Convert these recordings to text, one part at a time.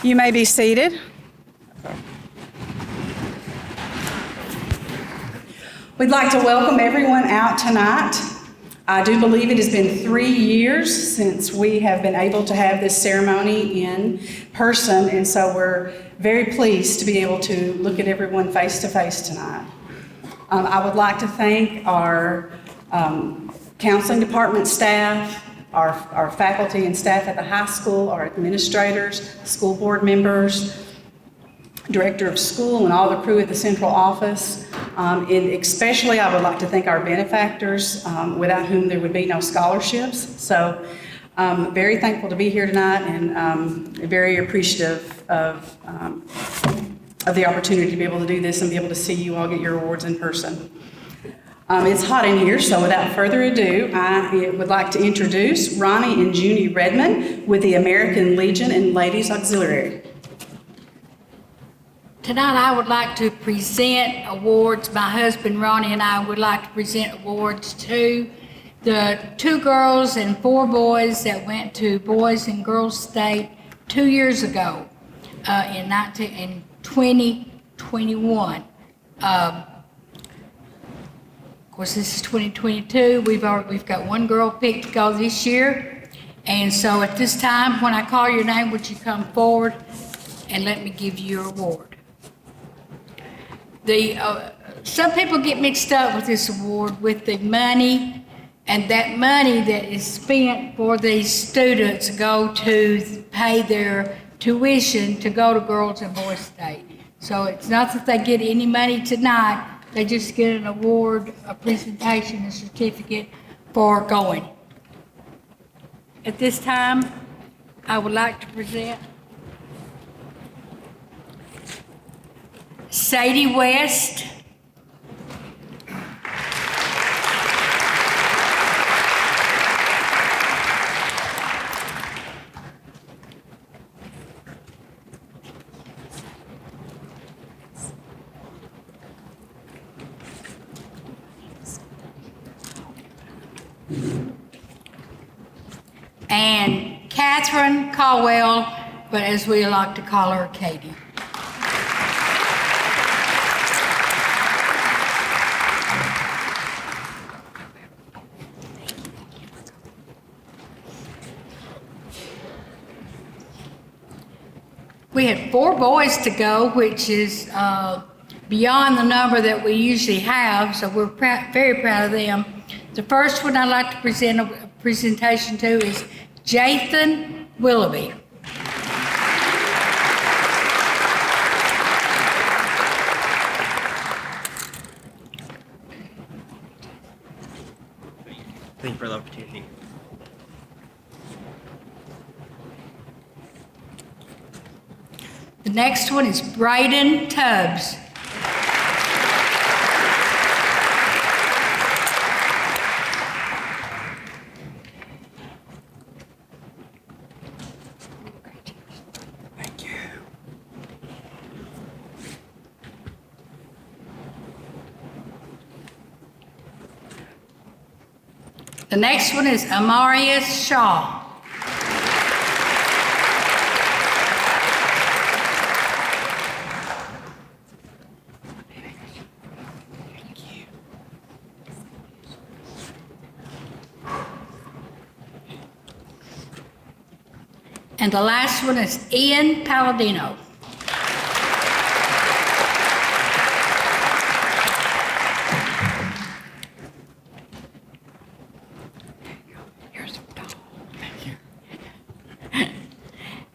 You may be seated. We'd like to welcome everyone out tonight. I do believe it has been 3 years since we have been able to have this ceremony in person, and so we're very pleased to be able to look at everyone face to face tonight. I would like to thank our counseling department staff, our faculty and staff at the high school, our administrators, school board members, director of school, and all the crew at the central office. And especially I would like to thank our benefactors, without whom there would be no scholarships. So very thankful to be here tonight, and very appreciative of the opportunity to be able to do this and be able to see you all get your awards in person. It's hot in here, so without further ado, I would like to introduce Ronnie and Junie Redmond with the American Legion and Ladies Auxiliary. Tonight I would like to present awards. My husband Ronnie and I would like to present awards to the 2 girls and 4 boys that went to Boys and Girls State 2 years ago in 2021. Of course, this is 2022. We've got 1 girl picked to go this year, and so at this time, when I call your name, would you come forward and let me give you your award? Some people get mixed up with this award with the money, and that money that is spent for these students go to pay their tuition to go to Girls and Boys State. So it's not that they get any money tonight, they just get an award, a presentation, a certificate for going. At this time, I would like to present Sadie West, and Catherine Caldwell, but as we like to call her, Katie. We had 4 boys to go, which is beyond the number that we usually have, so we're very proud of them. The first one I'd like to present a presentation to is Jathan Willoughby. Thank you for the opportunity. The next one is Braden Tubbs. Thank you. The next one is Amarius Shaw. And the last one is Ian Palladino.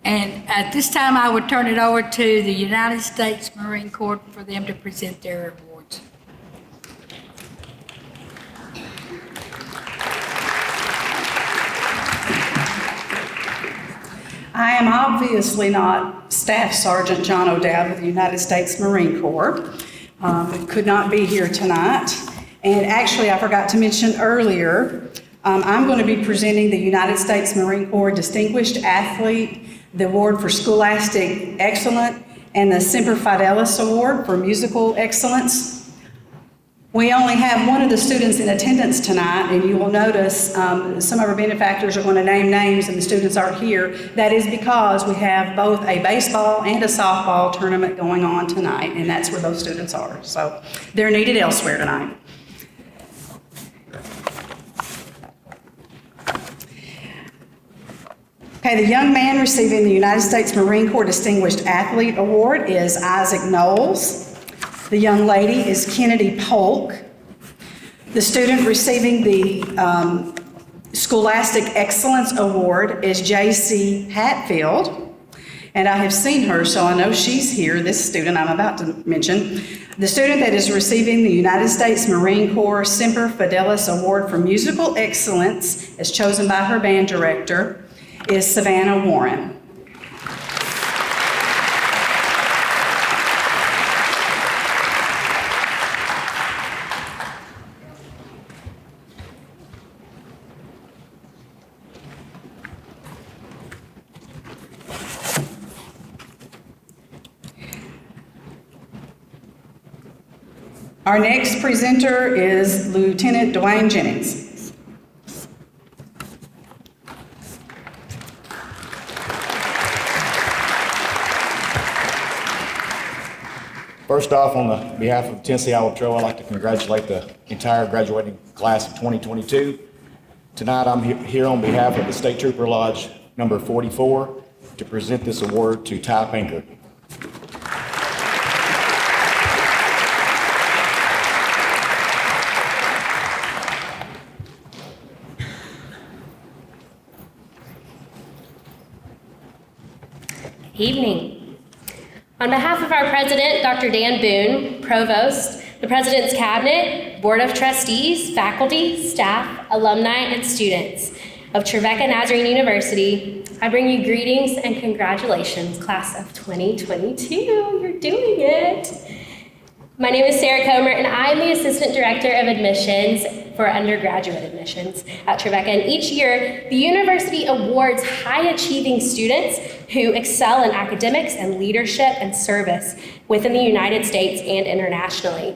And at this time, I would turn it over to the United States Marine Corps for them to present their awards. I am obviously not Staff Sergeant John O'Dowd with the United States Marine Corps. Could not be here tonight. And actually, I forgot to mention earlier, I'm going to be presenting the United States Marine Corps Distinguished Athlete, the Award for Scholastic Excellence, and the Semper Fidelis Award for Musical Excellence. We only have one of the students in attendance tonight, and you will notice some of our benefactors are going to name names and the students aren't here. That is because we have both a baseball and a softball tournament going on tonight, and that's where those students are. So they're needed elsewhere tonight. Okay, the young man receiving the United States Marine Corps Distinguished Athlete Award is Isaac Knowles. The young lady is Kennedy Polk. The student receiving the Scholastic Excellence Award is J.C. Hatfield. And I have seen her, so I know she's here, this student I'm about to mention. The student that is receiving the United States Marine Corps Semper Fidelis Award for Musical Excellence, as chosen by her band director, is Savannah Warren. Our next presenter is Lieutenant Dwiane Jennings. First off, on the behalf of Tennessee Iowa Trail, I'd like to congratulate the entire graduating class of 2022. Tonight, I'm here on behalf of the State Trooper Lodge number 44 to present this award to Shelley Painter. Evening. On behalf of our president, Dr. Dan Boone, provost, the president's cabinet, board of trustees, faculty, staff, alumni, and students of Trevecca Nazarene University, I bring you greetings and congratulations, class of 2022. You're doing it. My name is Sarah Comer, and I'm the Assistant Director of Admissions for undergraduate admissions at Trevecca. And each year, the university awards high-achieving students who excel in academics and leadership and service within the United States and internationally.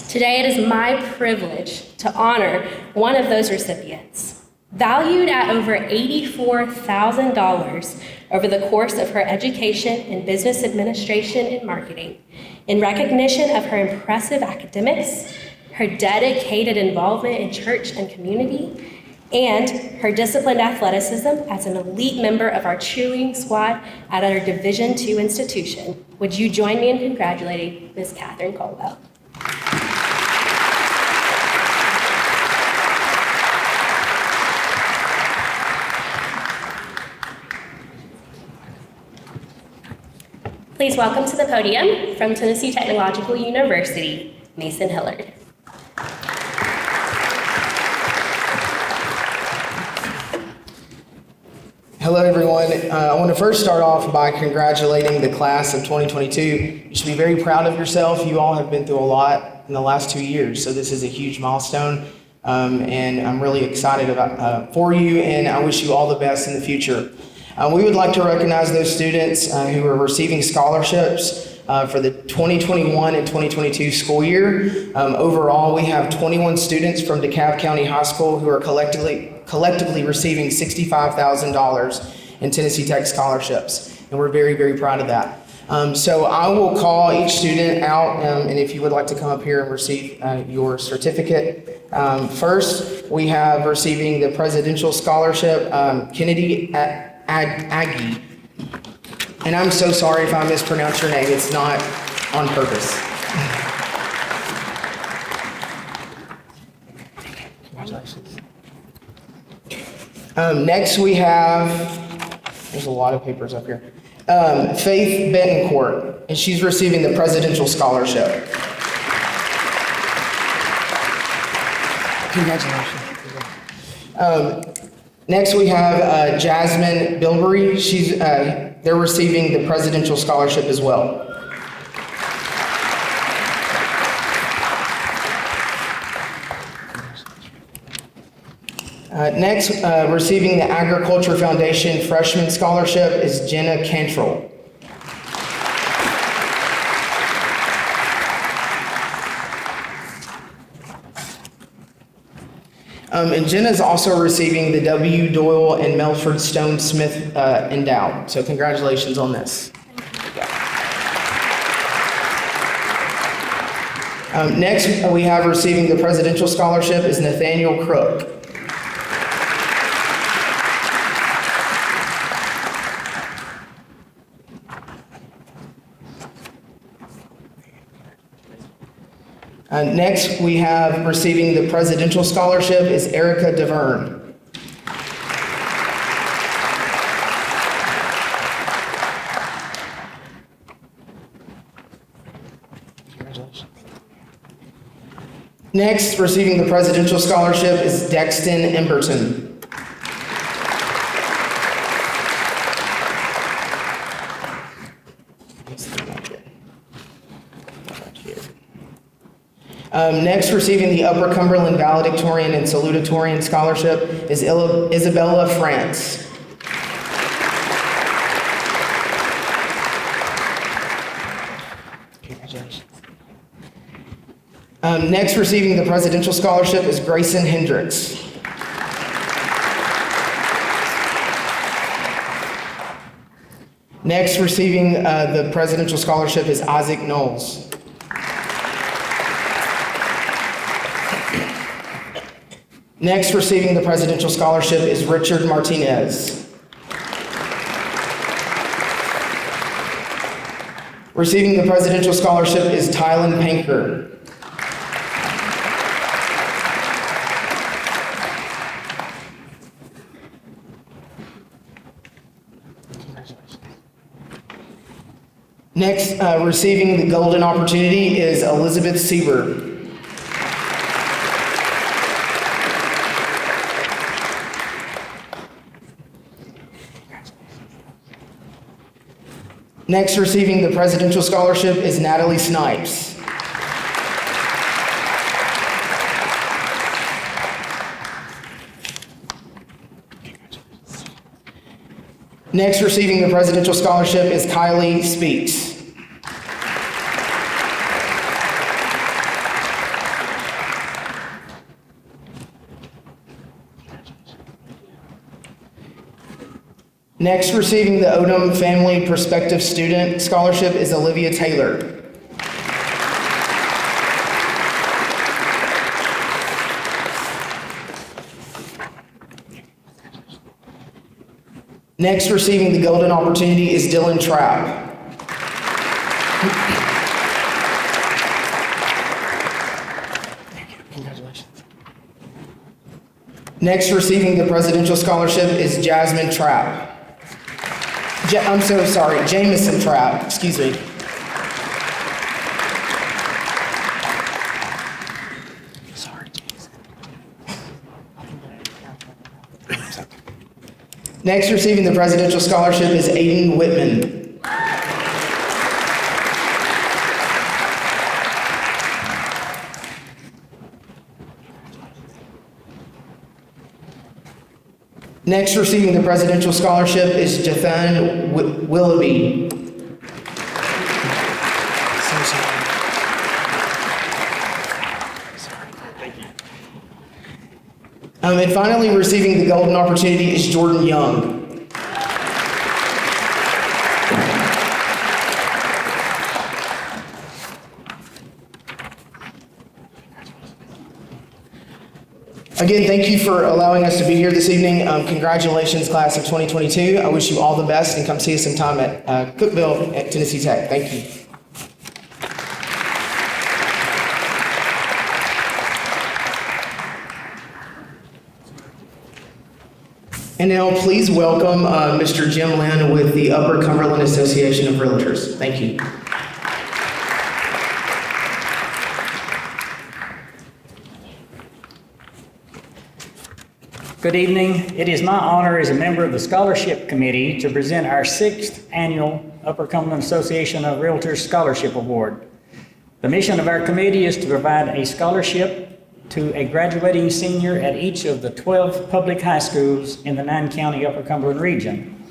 Today, it is my privilege to honor one of those recipients. Valued at over $84,000 over the course of her education in business administration and marketing, in recognition of her impressive academics, her dedicated involvement in church and community, and her disciplined athleticism as an elite member of our cheerleading squad at our Division II institution. Would you join me in congratulating Ms. Catherine Caldwell? Please welcome to the podium from Tennessee Technological University, Mason Hillard. Hello, everyone. I want to first start off by congratulating the class of 2022. You should be very proud of yourself. You all have been through a lot in the last 2 years, so this is a huge milestone, and I'm really excited for you, and I wish you all the best in the future. We would like to recognize those students who are receiving scholarships for the 2021 and 2022 school year. Overall, we have 21 students from DeKalb County High School who are collectively receiving $65,000 in Tennessee Tech scholarships, and we're very, very proud of that. So I will call each student out, and if you would like to come up here and receive your certificate. First, we have receiving the Presidential Scholarship, Kennedy Aggie. And I'm so sorry if I mispronounce your name. It's not on purpose. Congratulations. Next we have, there's a lot of papers up here. Faith Betancourt, and she's receiving the Presidential Scholarship. Congratulations. Next we have Jasmine Bilberry. They're receiving the Presidential Scholarship as well. Next, receiving the Agriculture Foundation Freshman Scholarship is Jenna Cantrell. And Jenna is also receiving the W. Doyle and Melford Stone Smith Endowed. So congratulations on this. Next, we have receiving the Presidential Scholarship is Nathaniel Crook. Next, we have receiving the Presidential Scholarship is Erica DeVerne. Next, receiving the Presidential Scholarship is Dexton Emberton. Next, receiving the Upper Cumberland Valedictorian and Salutatorian Scholarship is Isabella France. Next, receiving the Presidential Scholarship is Grayson Hendricks. Next, receiving the Presidential Scholarship is Isaac Knowles. Next, receiving the Presidential Scholarship is Richard Martinez. Receiving the Presidential Scholarship is Tylen Painter. Next, receiving the Golden Opportunity is Elizabeth Sieber. Next, receiving the Presidential Scholarship is Natalie Snipes. Next, receiving the Presidential Scholarship is Kylie Speaks. Next, receiving the Odom Family Perspective Student Scholarship is Olivia Taylor. Next, receiving the Golden Opportunity is Dylan Trapp. Congratulations. Next, receiving the Presidential Scholarship is Jasmine Trapp. I'm so sorry, Jameson Trapp, excuse me. Sorry, Jameson. Next, receiving the Presidential Scholarship is Aiden Whitman. Next, receiving the Presidential Scholarship is Jathan Willoughby. So sorry. Thank you. And finally, receiving the Golden Opportunity is Jordan Young. Again, thank you for allowing us to be here this evening. Congratulations, class of 2022. I wish you all the best, and come see us sometime at Cookeville at Tennessee Tech. Thank you. And now please welcome Mr. Jim Lynn with the Upper Cumberland Association of Realtors. Thank you. Good evening. It is my honor as a member of the Scholarship Committee to present our 6th annual Upper Cumberland Association of Realtors Scholarship Award. The mission of our committee is to provide a scholarship to a graduating senior at each of the 12 public high schools in the 9-county Upper Cumberland region.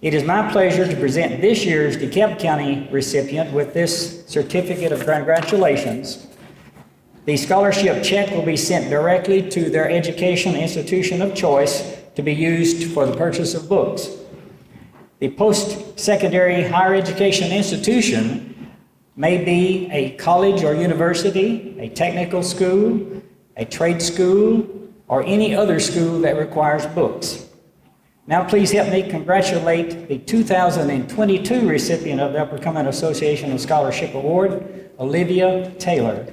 It is my pleasure to present this year's DeKalb County recipient with this certificate of congratulations. The scholarship check will be sent directly to their education institution of choice to be used for the purchase of books. The post-secondary higher education institution may be a college or university, a technical school, a trade school, or any other school that requires books. Now please help me congratulate the 2022 recipient of the Upper Cumberland Association of Scholarship Award, Olivia Taylor.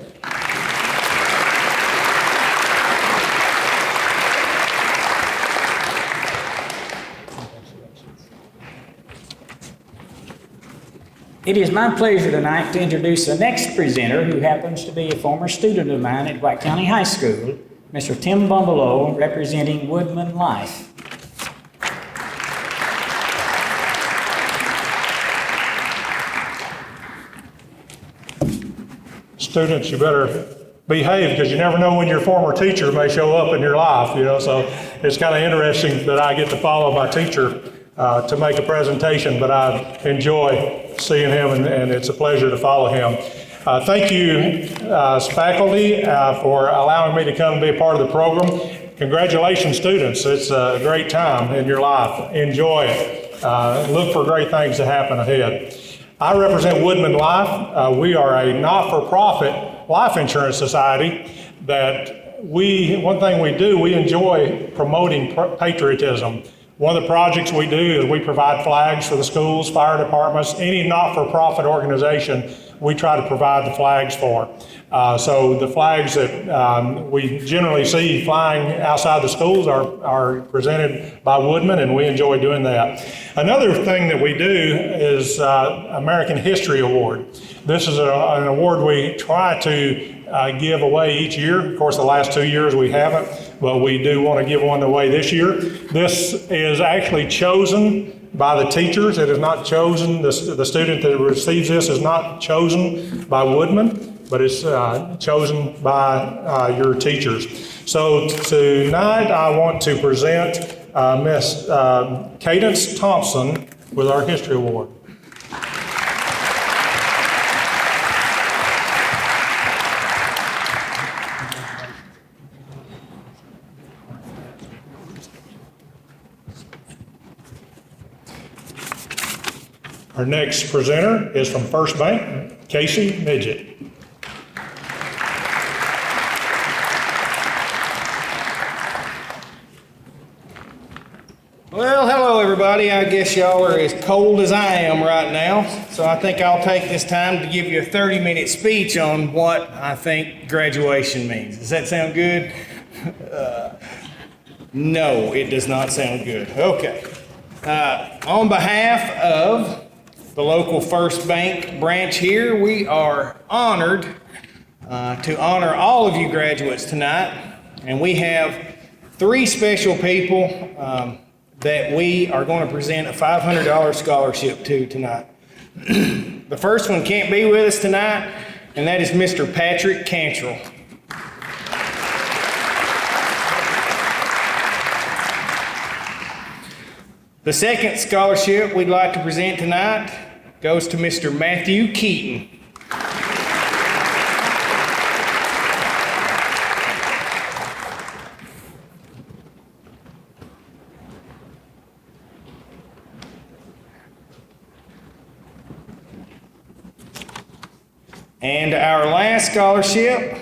It is my pleasure tonight to introduce the next presenter, who happens to be a former student of mine at DeKalb County High School, Mr. Tim Motlow, representing Woodman Life. Students, you better behave, because you never know when your former teacher may show up in your life, so it's kind of interesting that I get to follow my teacher to make a presentation, but I enjoy seeing him, and it's a pleasure to follow him. Thank you, faculty, for allowing me to come and be a part of the program. Congratulations, students. It's a great time in your life. Enjoy it. Look for great things to happen ahead. I represent Woodman Life. We are a not-for-profit life insurance society that one thing we do, we enjoy promoting patriotism. One of the projects we do is we provide flags for the schools, fire departments, any not-for-profit organization we try to provide the flags for. So the flags that we generally see flying outside the schools are presented by Woodman, and we enjoy doing that. Another thing that we do is American History Award. This is an award we try to give away each year. Of course, the last 2 years we haven't, but we do want to give one away this year. This is actually chosen by the teachers. It is not chosen, the student that receives this is not chosen by Woodman, but it's chosen by your teachers. So tonight I want to present Miss Cadence Thompson with our History Award. Our next presenter is from First Bank, Casey Midget. Well, hello everybody. I guess y'all are as cold as I am right now, so I think I'll take this time to give you a 30-minute speech on what I think graduation means. Does that sound good? No, it does not sound good. Okay. On behalf of the local First Bank branch here, we are honored to honor all of you graduates tonight, and we have 3 special people that we are going to present a $500 scholarship to tonight. The first one can't be with us tonight, and that is Mr. Patrick Cantrell. The second scholarship we'd like to present tonight goes to Mr. Matthew Keaton. And our last scholarship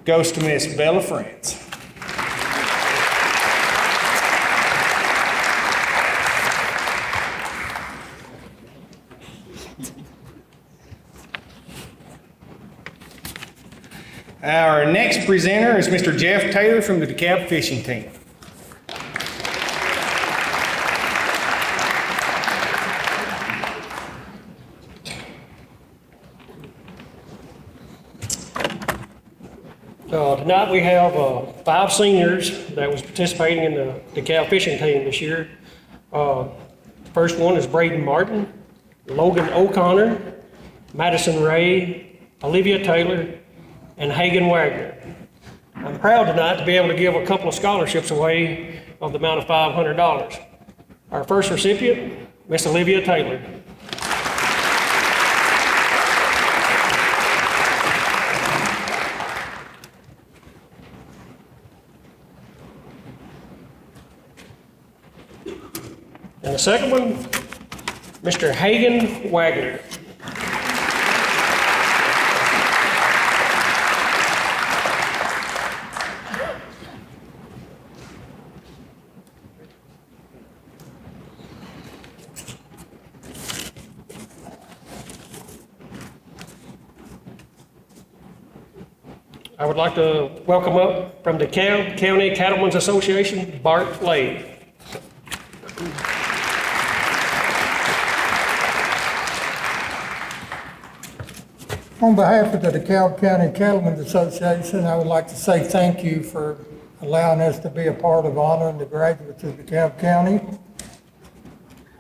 goes to Miss Bella France. Our next presenter is Mr. Jeff Taylor from the DeKalb fishing team. Tonight we have 5 seniors that was participating in the DeKalb fishing team this year. First one is Braden Martin, Logan O'Connor, Madison Ray, Olivia Taylor, and Hagan Wagner. I'm proud tonight to be able to give a couple of scholarships away of the amount of $500. Our first recipient, Miss Olivia Taylor. the second one, Mr. Hagan Wagner. I would like to welcome up from the DeKalb County Cattlemen's Association, Bart Lade. On behalf of the DeKalb County Cattlemen's Association, I would like to say thank you for allowing us to be a part of honoring the graduates of DeKalb County.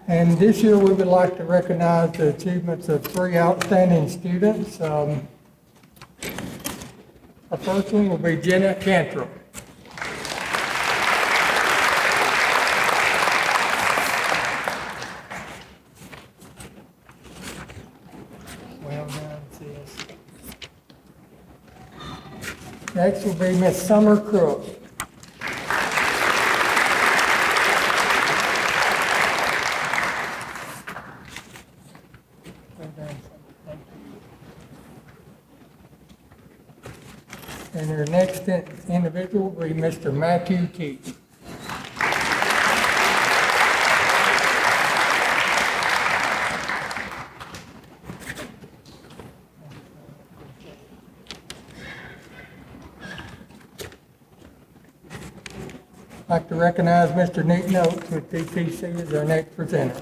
And this year, we would like to recognize the achievements of 3 outstanding students. Our first one will be Jenna Cantrell. Well done, sis. Next will be Miss Summer Crook. Well done, Summer. Thank you. And our next individual will be Mr. Matthew Keith. I'd like to recognize Mr. Nick Noakes with DTC as our next presenter.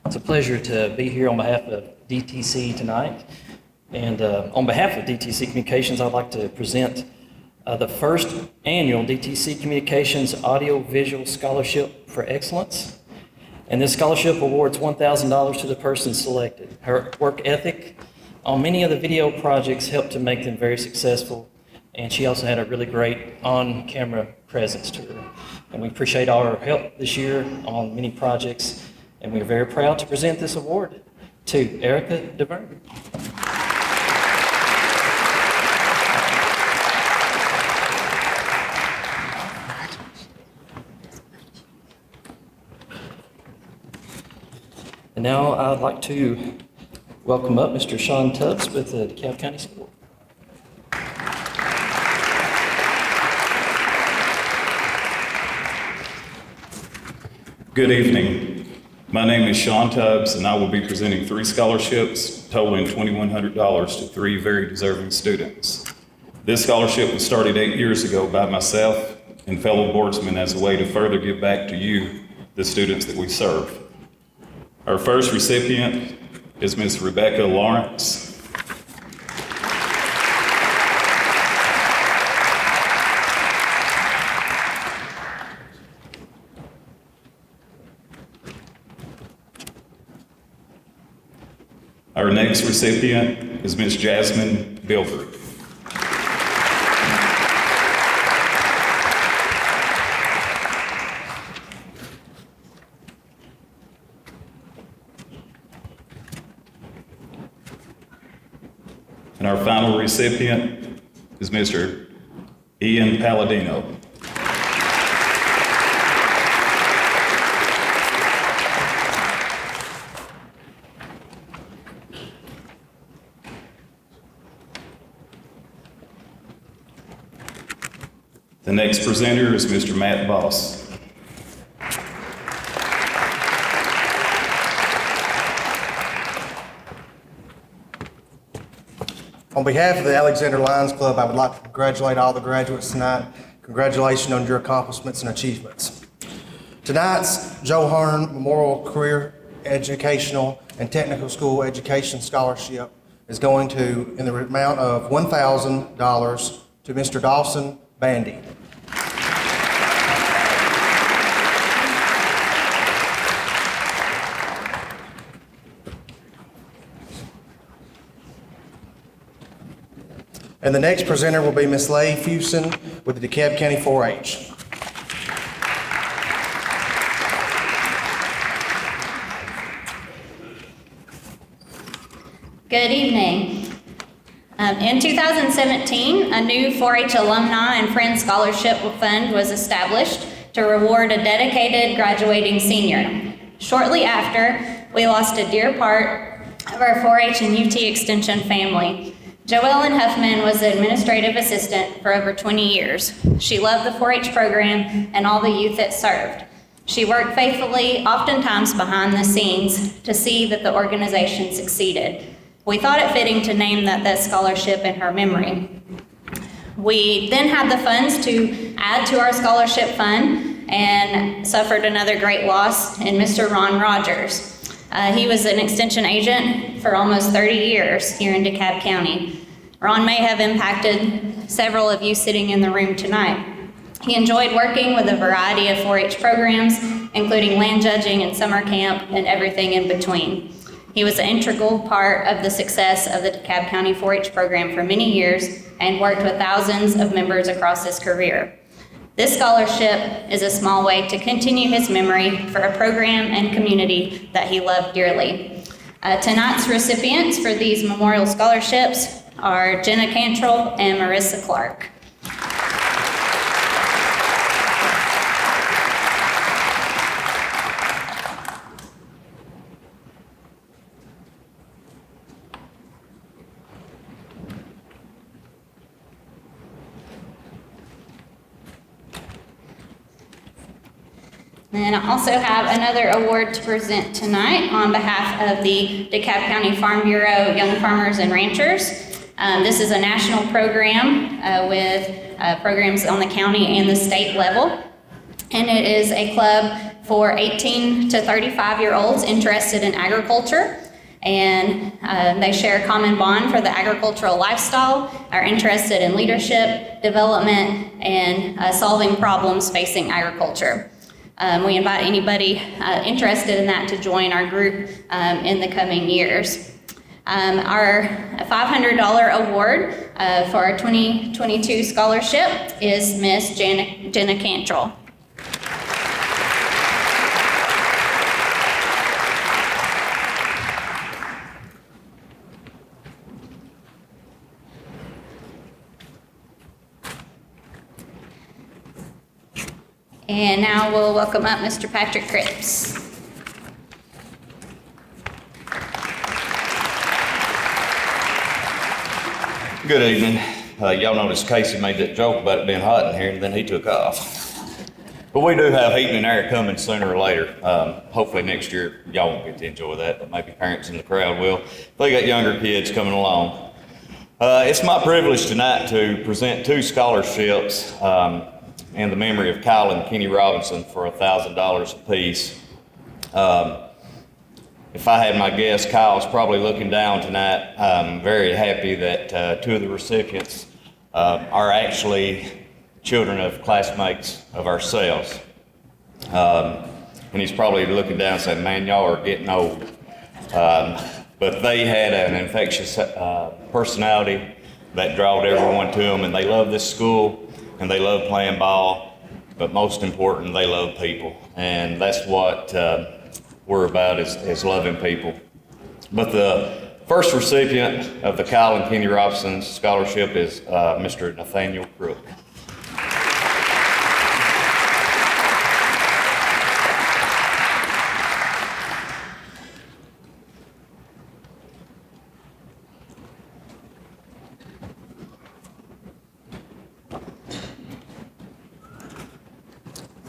It's a pleasure to be here on behalf of DTC tonight. And on behalf of DTC Communications, I'd like to present the first annual DTC Communications Audio Visual Scholarship for Excellence. And this scholarship awards $1,000 to the person selected. Her work ethic on many of the video projects helped to make them very successful. And she also had a really great on-camera presence to her. And we appreciate all her help this year on many projects. And we are very proud to present this award to Erica DeVerne. And now I'd like to welcome up Mr. Sean Tubbs with the DeKalb County School. Good evening. My name is Sean Tubbs, and I will be presenting 3 scholarships totaling $2,100 to 3 very deserving students. This scholarship was started 8 years ago by myself and fellow boardsmen as a way to further give back to you, the students that we serve. Our first recipient is Ms. Rebecca Lawrence. Our next recipient is Ms. Jasmine Bilbert. And our final recipient is Mr. Ian Palladino. The next presenter is Mr. Matt Boss. On behalf of the Alexander Lions Club, I would like to congratulate all the graduates tonight. Congratulations on your accomplishments and achievements. Tonight's Joe Hearn Memorial Career Educational and Technical School Education Scholarship is going to, in the amount of $1,000 to Mr. Dawson Bandy. And the next presenter will be Miss Leigh Fuson with the DeKalb County 4-H. Good evening. In 2017, a new 4-H Alumni and Friends Scholarship Fund was established to reward a dedicated graduating senior. Shortly after, we lost a dear part of our 4-H and UT Extension family. Joellen Huffman was the administrative assistant for over 20 years. She loved the 4-H program and all the youth it served. She worked faithfully, oftentimes behind the scenes, to see that the organization succeeded. We thought it fitting to name that scholarship in her memory. We then had the funds to add to our scholarship fund and suffered another great loss in Mr. Ron Rogers. He was an extension agent for almost 30 years here in DeKalb County. Ron may have impacted several of you sitting in the room tonight. He enjoyed working with a variety of 4-H programs, including land judging and summer camp and everything in between. He was an integral part of the success of the DeKalb County 4-H program for many years and worked with thousands of members across his career. This scholarship is a small way to continue his memory for a program and community that he loved dearly. Tonight's recipients for these memorial scholarships are Jenna Cantrell and Marissa Clark. And I also have another award to present tonight on behalf of the DeKalb County Farm Bureau Young Farmers and Ranchers. This is a national program with programs on the county and the state level. And it is a club for 18 to 35-year-olds interested in agriculture. And they share a common bond for the agricultural lifestyle, are interested in leadership, development, and solving problems facing agriculture. We invite anybody interested in that to join our group in the coming years. Our $500 award for our 2022 scholarship is Miss Jenna Cantrell. And now we'll welcome up Mr. Patrick Cripps. Good evening. Y'all noticed Casey made that joke about it being hot in here, and then he took off. But we do have heating and air coming sooner or later. Hopefully next year y'all won't get to enjoy that, but maybe parents in the crowd will. They got younger kids coming along. It's my privilege tonight to present 2 scholarships in the memory of Kyle and Kenny Robinson for $1,000 apiece. If I had my guess, Kyle's probably looking down tonight. I'm very happy that 2 of the recipients are actually children of classmates of ourselves. And he's probably looking down saying, man, y'all are getting old. But they had an infectious personality that drawed everyone to them, and they love this school. And they love playing ball, but most important, they love people. And that's what we're about, is loving people. But the first recipient of the Kyle and Kenny Robinson Scholarship is Mr. Nathaniel Crook.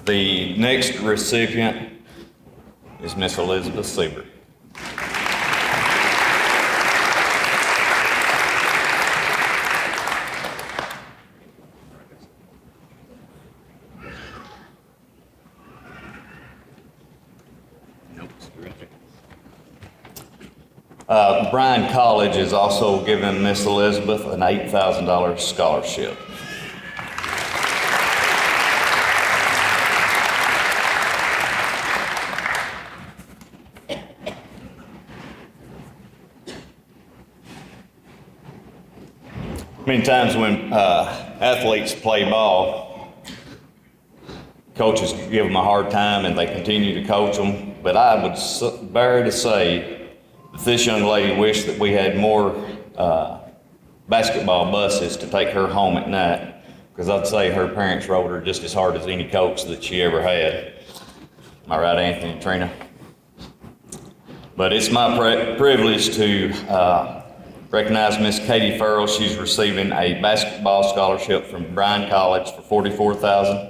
The next recipient is Miss Elizabeth Siebert. Bryan College is also giving Miss Elizabeth an $8,000 scholarship. Many times when athletes play ball, coaches give them a hard time and they continue to coach them. But I would bear to say This young lady wished that we had more basketball buses to take her home at night, because I'd say her parents rode her just as hard as any coach that she ever had. Am I right, Anthony and Trina? But it's my privilege to recognize Miss Katie Farrell. She's receiving a basketball scholarship from Bryan College for $44,000.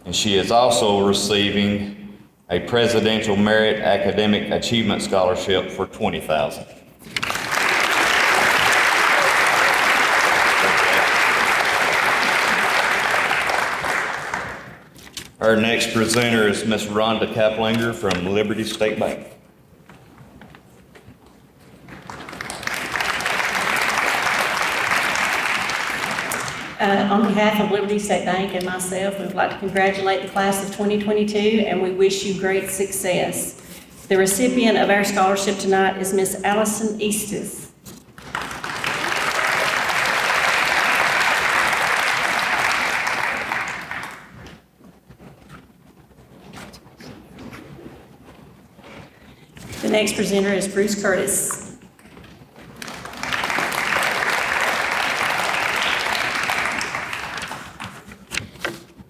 And she is also receiving a Presidential Merit Academic Achievement Scholarship for $20,000. Our next presenter is Miss Rhonda Kaplinger from Liberty State Bank. On behalf of Liberty State Bank and myself, we would like to congratulate the class of 2022, and we wish you great success. The recipient of our scholarship tonight is Miss Allison Eastis. The next presenter is Bruce Curtis.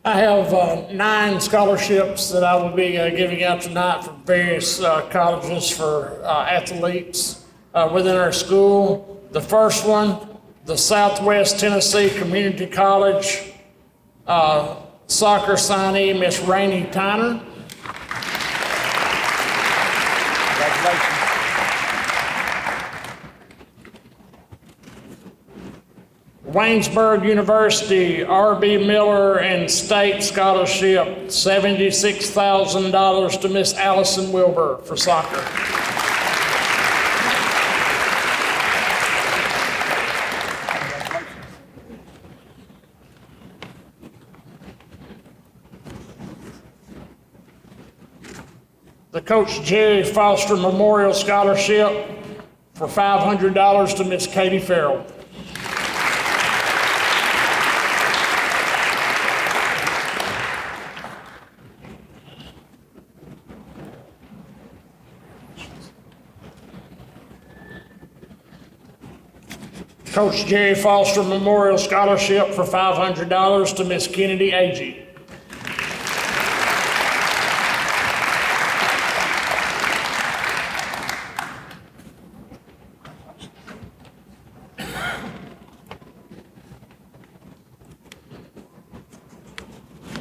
I have 9 scholarships that I will be giving out tonight from various colleges for athletes within our school. The first one, the Southwest Tennessee Community College soccer signee, Miss Rainey Tyner. Congratulations. Waynesburg University, R.B. Miller and State Scholarship, $76,000 to Miss Allison Wilbur for soccer. The Coach Jerry Foster Memorial Scholarship for $500 to Miss Katie Farrell. Coach Jerry Foster Memorial Scholarship for $500 to Miss Kennedy Agee.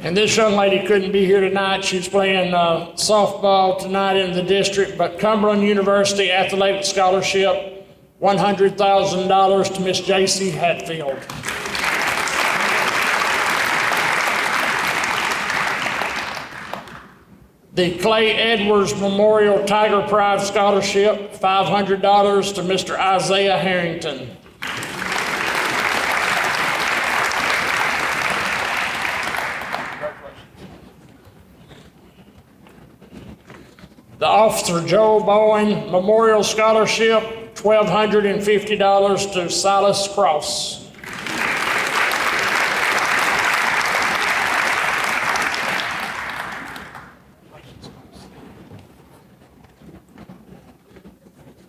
And this young lady couldn't be here tonight. She's playing softball tonight in the district, but Cumberland University Athletic Scholarship, $100,000 to Miss J.C. Hatfield. The Clay Edwards Memorial Tiger Pride Scholarship, $500 to Mr. Isaiah Harrington. The Officer Joe Bowen Memorial Scholarship, $1,250 to Silas Cross.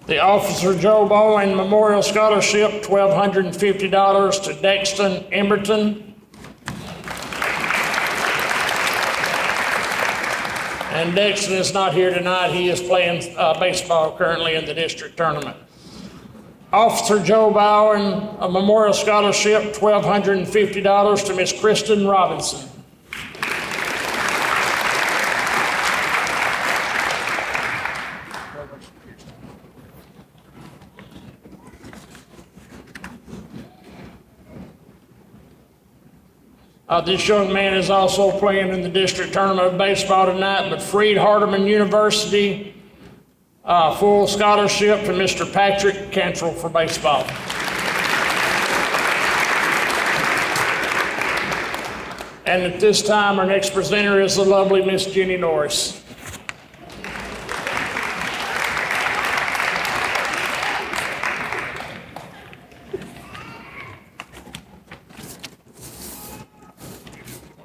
The Officer Joe Bowen Memorial Scholarship, $1,250 to Dexton Emberton. And Dexton is not here tonight. He is playing baseball currently in the district tournament. Officer Joe Bowen, a Memorial Scholarship, $1,250 to Miss Kristen Robinson. This young man is also playing in the district tournament of baseball tonight, but Freed Hardeman University, full scholarship to Mr. Patrick Cantrell for baseball. And at this time, our next presenter is the lovely Miss Jenny Norris.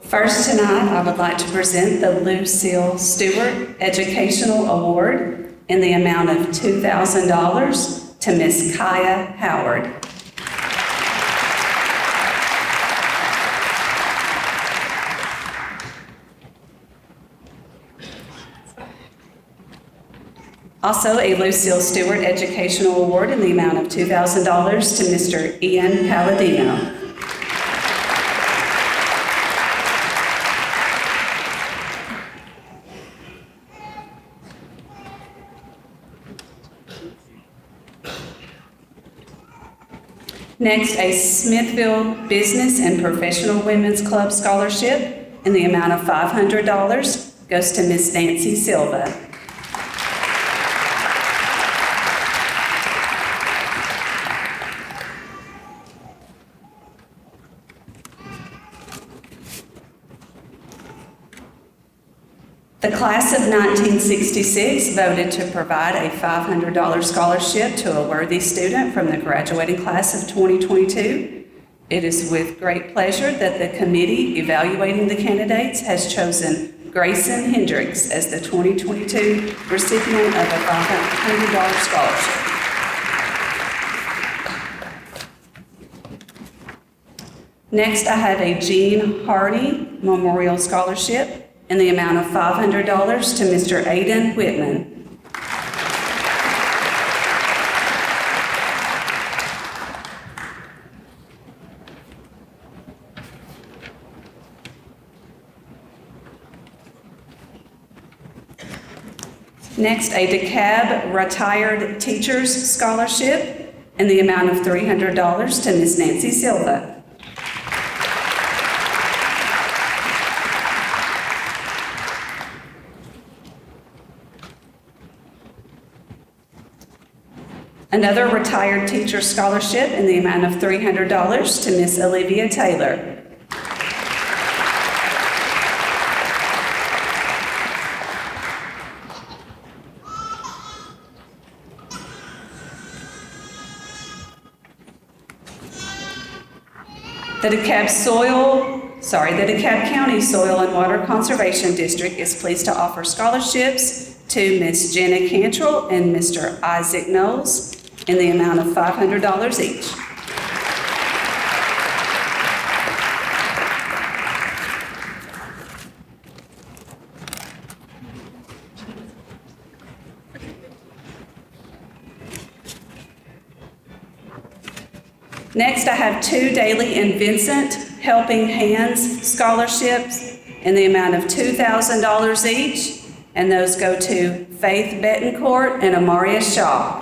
First tonight, I would like to present the Lucille Stewart Educational Award. in the amount of $2,000 to Miss Kaya Howard. Also, a Lucille Stewart Educational Award in the amount of $2,000 to Mr. Ian Palladino. Next, a Smithville Business and Professional Women's Club Scholarship in the amount of $500 goes to Miss Nancy Silva. The class of 1966 voted to provide a $500 scholarship to a worthy student from the graduating class of 2022. It is with great pleasure that the committee evaluating the candidates has chosen Grayson Hendricks as the 2022 recipient of a $500 scholarship. Next, I have a Jean Hardy Memorial Scholarship in the amount of $500 to Mr. Aiden Whitman. Next, a DeKalb Retired Teachers Scholarship in the amount of $300 to Miss Nancy Silva. Another retired teacher scholarship in the amount of $300 to Miss Olivia Taylor. The DeKalb County Soil and Water Conservation District is pleased to offer scholarships to Miss Jenna Cantrell and Mr. Isaac Knowles in the amount of $500 each. Next, I have two Daily and Vincent Helping Hands scholarships in the amount of $2,000 each, and those go to Faith Betancourt and Amaria Shaw.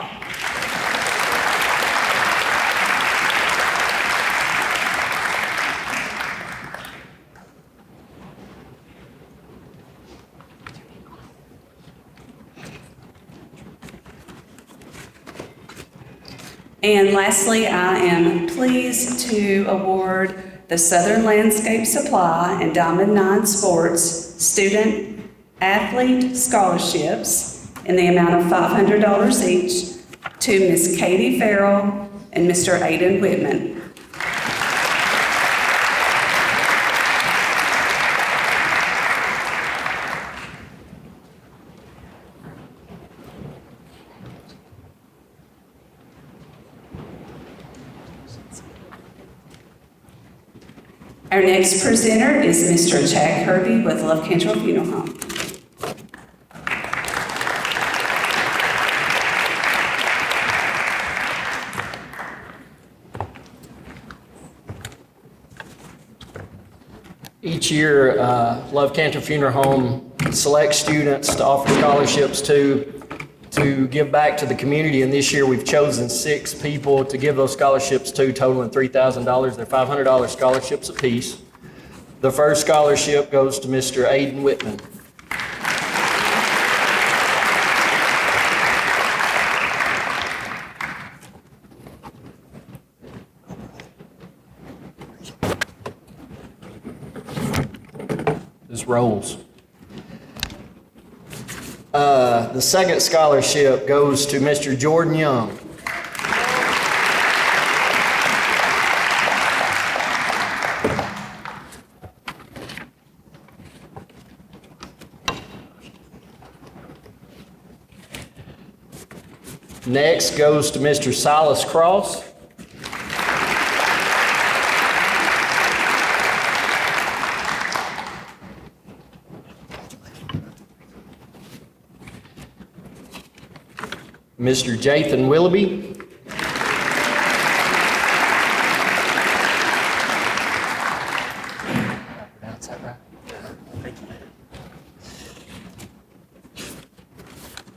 And lastly, I am pleased to award the Southern Landscape Supply and Diamond 9 Sports Student Athlete Scholarships in the amount of $500 each to Miss Katie Farrell and Mr. Aiden Whitman. Our next presenter is Mr. Jack Kirby with Love Cantrell Funeral Home. Each year, Love Cantrell Funeral Home selects students to offer scholarships to give back to the community, and this year we've chosen 6 people to give those scholarships to, totaling $3,000. They're $500 scholarships apiece. The first scholarship goes to Mr. Aiden Whitman. This rolls. The second scholarship goes to Mr. Jordan Young. Next goes to Mr. Silas Cross. Mr. Jathan Willoughby.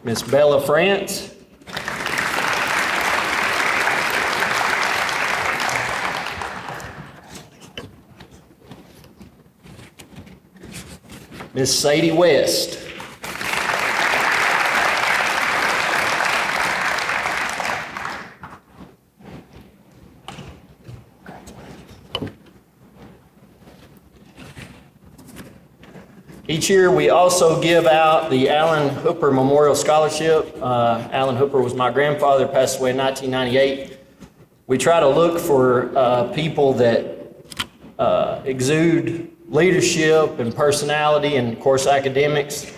Miss Bella France. Miss Sadie West. Each year, we also give out the Alan Hooper Memorial Scholarship. Alan Hooper was my grandfather, passed away in 1998. We try to look for people that exude leadership and personality and, of course, academics.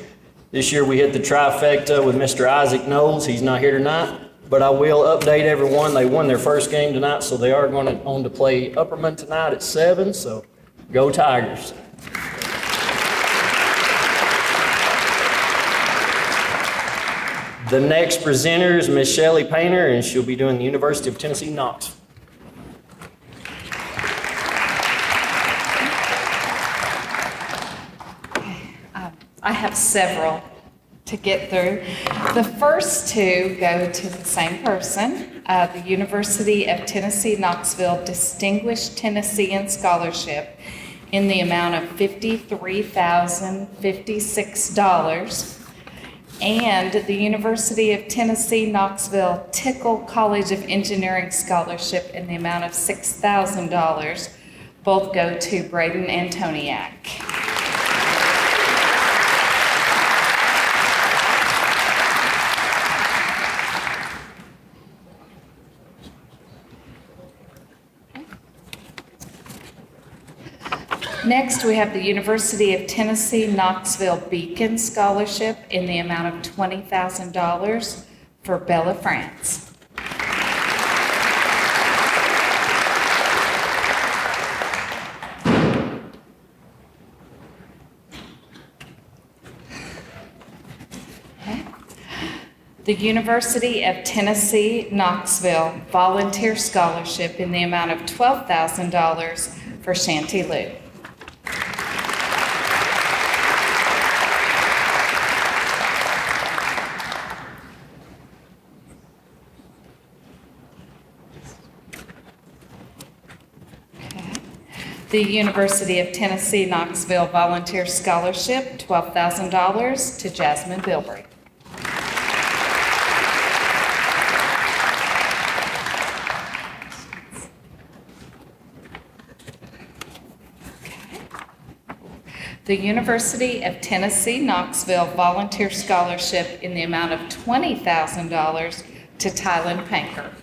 This year, we hit the trifecta with Mr. Isaac Knowles. He's not here tonight, but I will update everyone. They won their first game tonight, so they are going on to play Upperman tonight at 7, so go Tigers. The next presenter is Miss Shelley Painter, and she'll be doing the University of Tennessee, Knoxville. I have several to get through. The first two go to the same person, the University of Tennessee, Knoxville Distinguished Tennessean Scholarship in the amount of $53,056. And the University of Tennessee, Knoxville Tickle College of Engineering Scholarship in the amount of $6,000. Both go to Braden Antoniak. Next, we have the University of Tennessee, Knoxville Beacon Scholarship in the amount of $20,000 for Bella France. The University of Tennessee, Knoxville Volunteer Scholarship in the amount of $12,000 for Shanty Lou. The University of Tennessee, Knoxville Volunteer Scholarship, $12,000 to Jasmine Bilbrey. The University of Tennessee, Knoxville Volunteer Scholarship in the amount of $20,000 to Tylen Panker.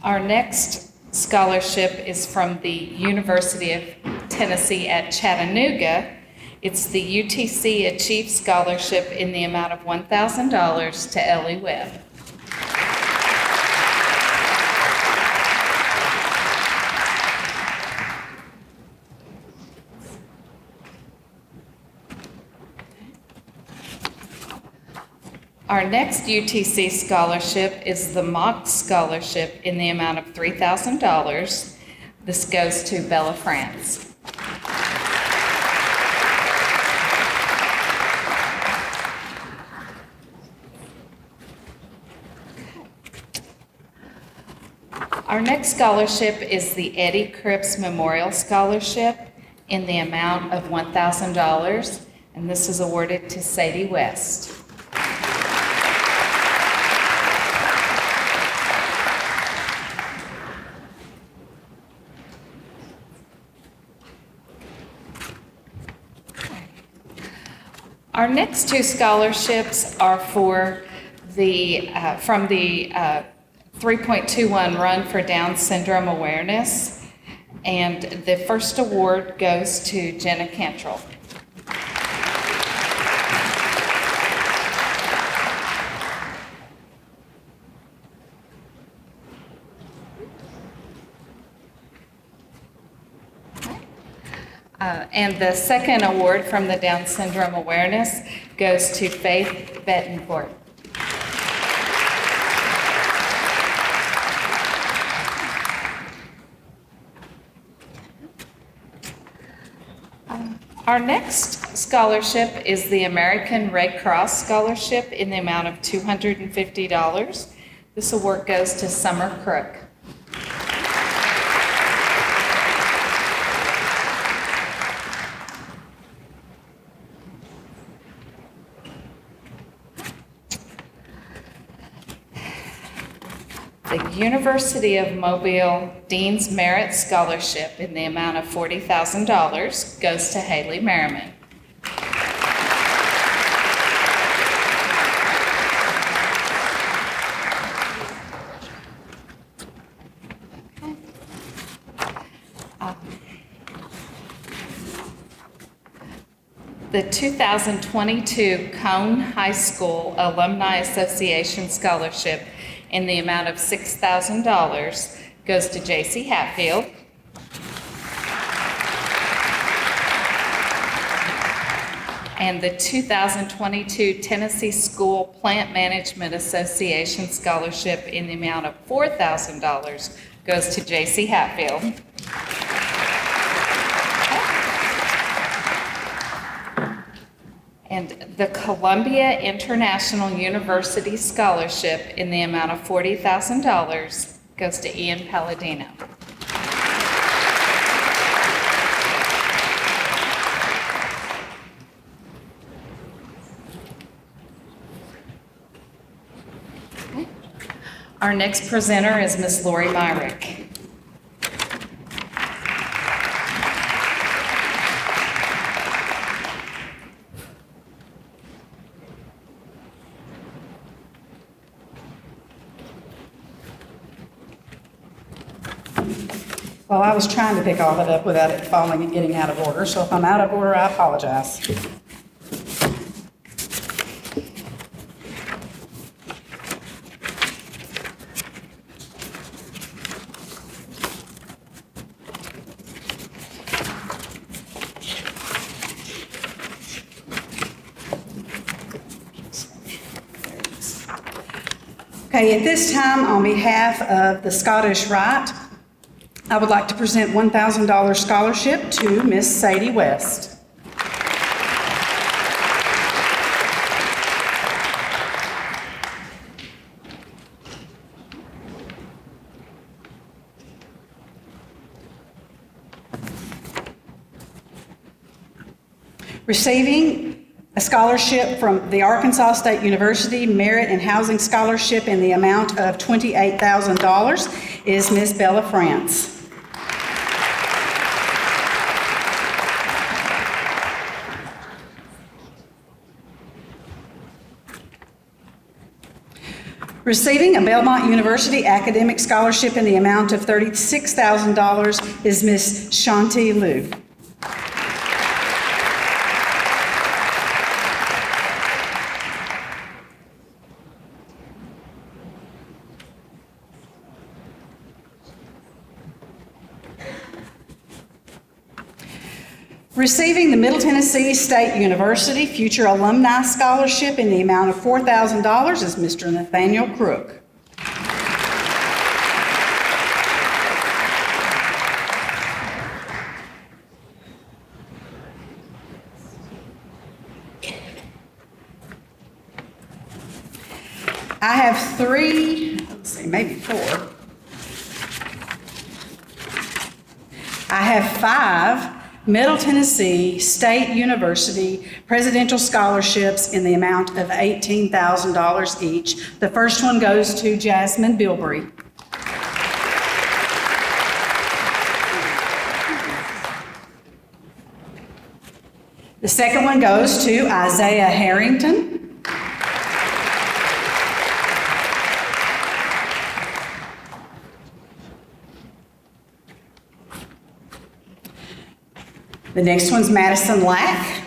Our next scholarship is from the University of Tennessee at Chattanooga. It's the UTC Achieve Scholarship in the amount of $1,000 to Ellie Webb. Our next UTC scholarship is the Mock Scholarship in the amount of $3,000. This goes to Bella France. Our next scholarship is the Eddie Cripps Memorial Scholarship in the amount of $1,000, and this is awarded to Sadie West. Our next two scholarships are for the from the 3.21 Run for Down Syndrome Awareness. And the first award goes to Jenna Cantrell. And the second award from the Down Syndrome Awareness goes to Faith Bettencourt. Our next scholarship is the American Red Cross Scholarship in the amount of $250. This award goes to Summer Crook. The University of Mobile Dean's Merit Scholarship in the amount of $40,000 goes to Haley Merriman. The 2022 Cone High School Alumni Association Scholarship in the amount of $6,000 goes to J.C. Hatfield. And the 2022 Tennessee School Plant Management Association Scholarship in the amount of $4,000 goes to J.C. Hatfield. And the Columbia International University Scholarship in the amount of $40,000 goes to Ian Palladino. Okay. Our next presenter is Miss Laurie Myrick. Well, I was trying to pick all of it up without it falling and getting out of order, so if I'm out of order, I apologize. Okay, at this time, on behalf of the Scottish Rite, I would like to present $1,000 scholarship to Miss Sadie West. Receiving a scholarship from the Arkansas State University Merit and Housing Scholarship in the amount of $28,000 is Miss Bella France. Receiving a Belmont University Academic Scholarship in the amount of $36,000 is Miss Shanti Liu. Receiving the Middle Tennessee State University Future Alumni Scholarship in the amount of $4,000 is Mr. Nathaniel Crook. I have maybe four. I have 5 Middle Tennessee State University Presidential Scholarships in the amount of $18,000 each. The first one goes to Jasmine Bilbrey. The second one goes to Isaiah Harrington. The next one's Madison Lack.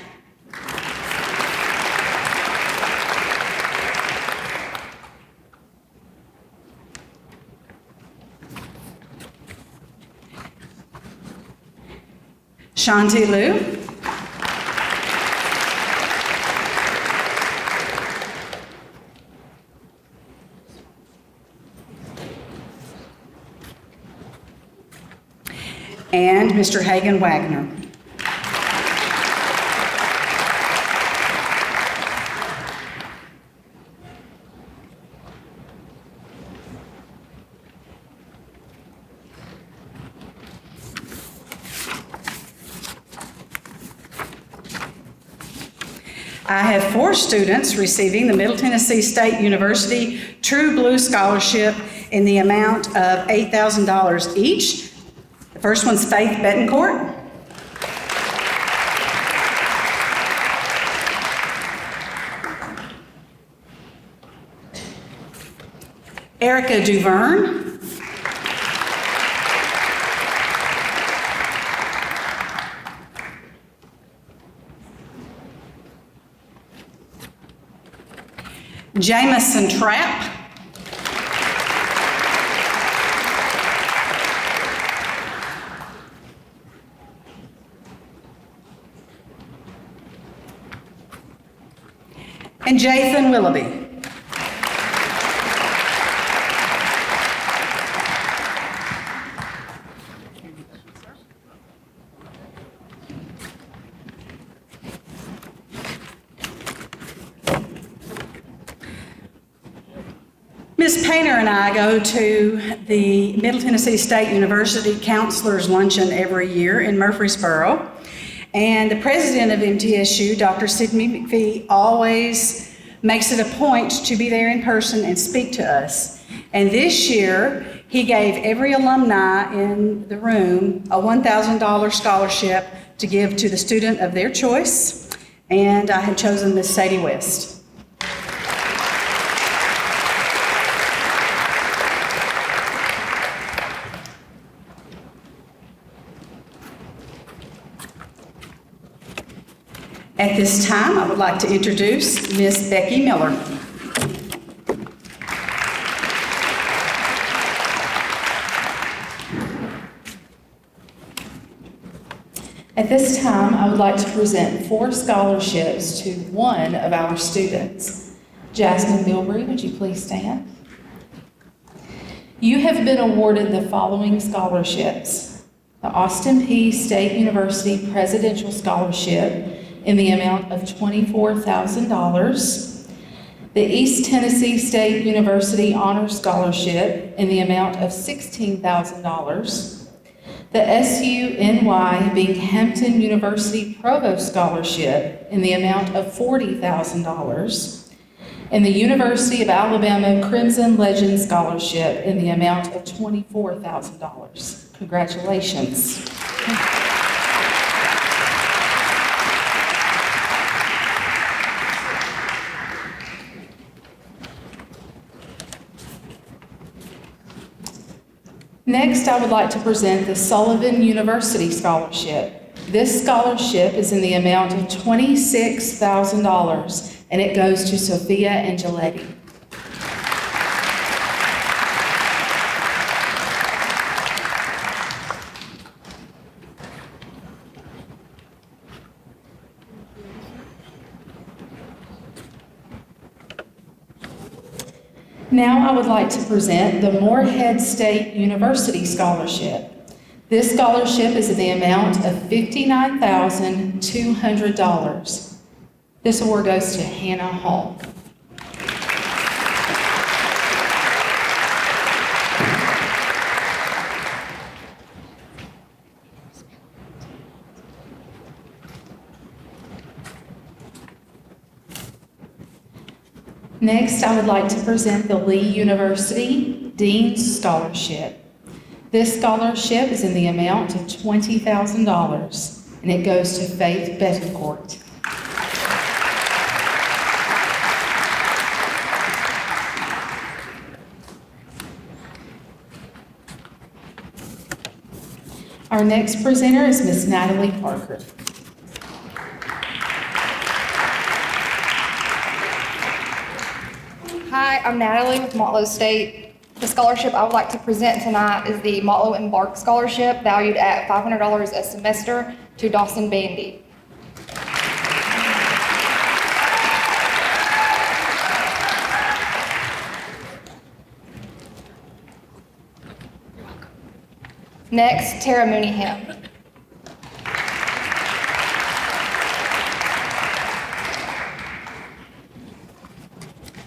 Shanti Liu. And Mr. Hagan Wagner. I have 4 students receiving the Middle Tennessee State University True Blue Scholarship in the amount of $8,000 each. The first one's Faith Betancourt. Erica Duverne. Jamison Trapp. And Jathan Willoughby. Ms. Painter and I go to the Middle Tennessee State University Counselors Luncheon every year in Murfreesboro. And the president of MTSU, Dr. Sidney McPhee, always makes it a point to be there in person and speak to us. And this year, he gave every alumni in the room a $1,000 scholarship to give to the student of their choice. And I have chosen Miss Sadie West. At this time, I would like to introduce Miss Becky Miller. At this time, I would like to present 4 scholarships to one of our students. Jasmine Bilbrey, would you please stand? You have been awarded the following scholarships: the Austin Peay State University Presidential Scholarship in the amount of $24,000, the East Tennessee State University Honor Scholarship in the amount of $16,000, the SUNY Binghamton University Provost Scholarship in the amount of $40,000, and the University of Alabama Crimson Legend Scholarship in the amount of $24,000. Congratulations. Next, I would like to present the Sullivan University Scholarship. This scholarship is in the amount of $26,000, and it goes to Sophia Angeletti. Now I would like to present the Morehead State University Scholarship. This scholarship is in the amount of $59,200. This award goes to Hannah Hall. Next, I would like to present the Lee University Dean's Scholarship. This scholarship is in the amount of $20,000, and it goes to Faith Betancourt. Our next presenter is Miss Natalie Parker. Hi, I'm Natalie with Motlow State. The scholarship I would like to present tonight is the Motlow Embark Scholarship, valued at $500 a semester, to Dawson Bandy. Next, Tara Mooneyham.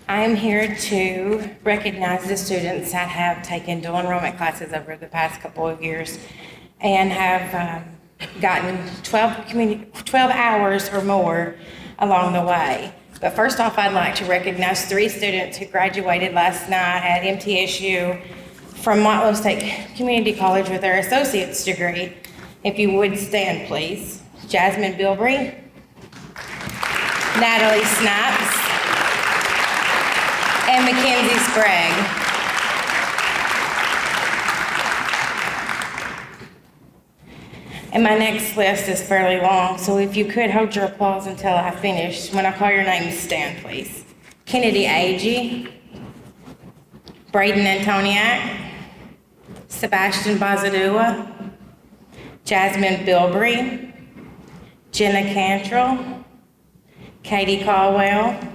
I am here to recognize the students that have taken dual enrollment classes over the past couple of years and have gotten 12 hours or more along the way. But first off, I'd like to recognize 3 students who graduated last night at MTSU from Motlow State Community College with their associate's degree. If you would stand, please. Jasmine Bilbrey, Natalie Snipes, and Mackenzie Sprague. And my next list is fairly long, so if you could hold your applause until I finish. When I call your name, stand, please. Kennedy Agee, Braden Antoniak, Sebastian Bazadua, Jasmine Bilbrey, Jenna Cantrell, Katie Caldwell,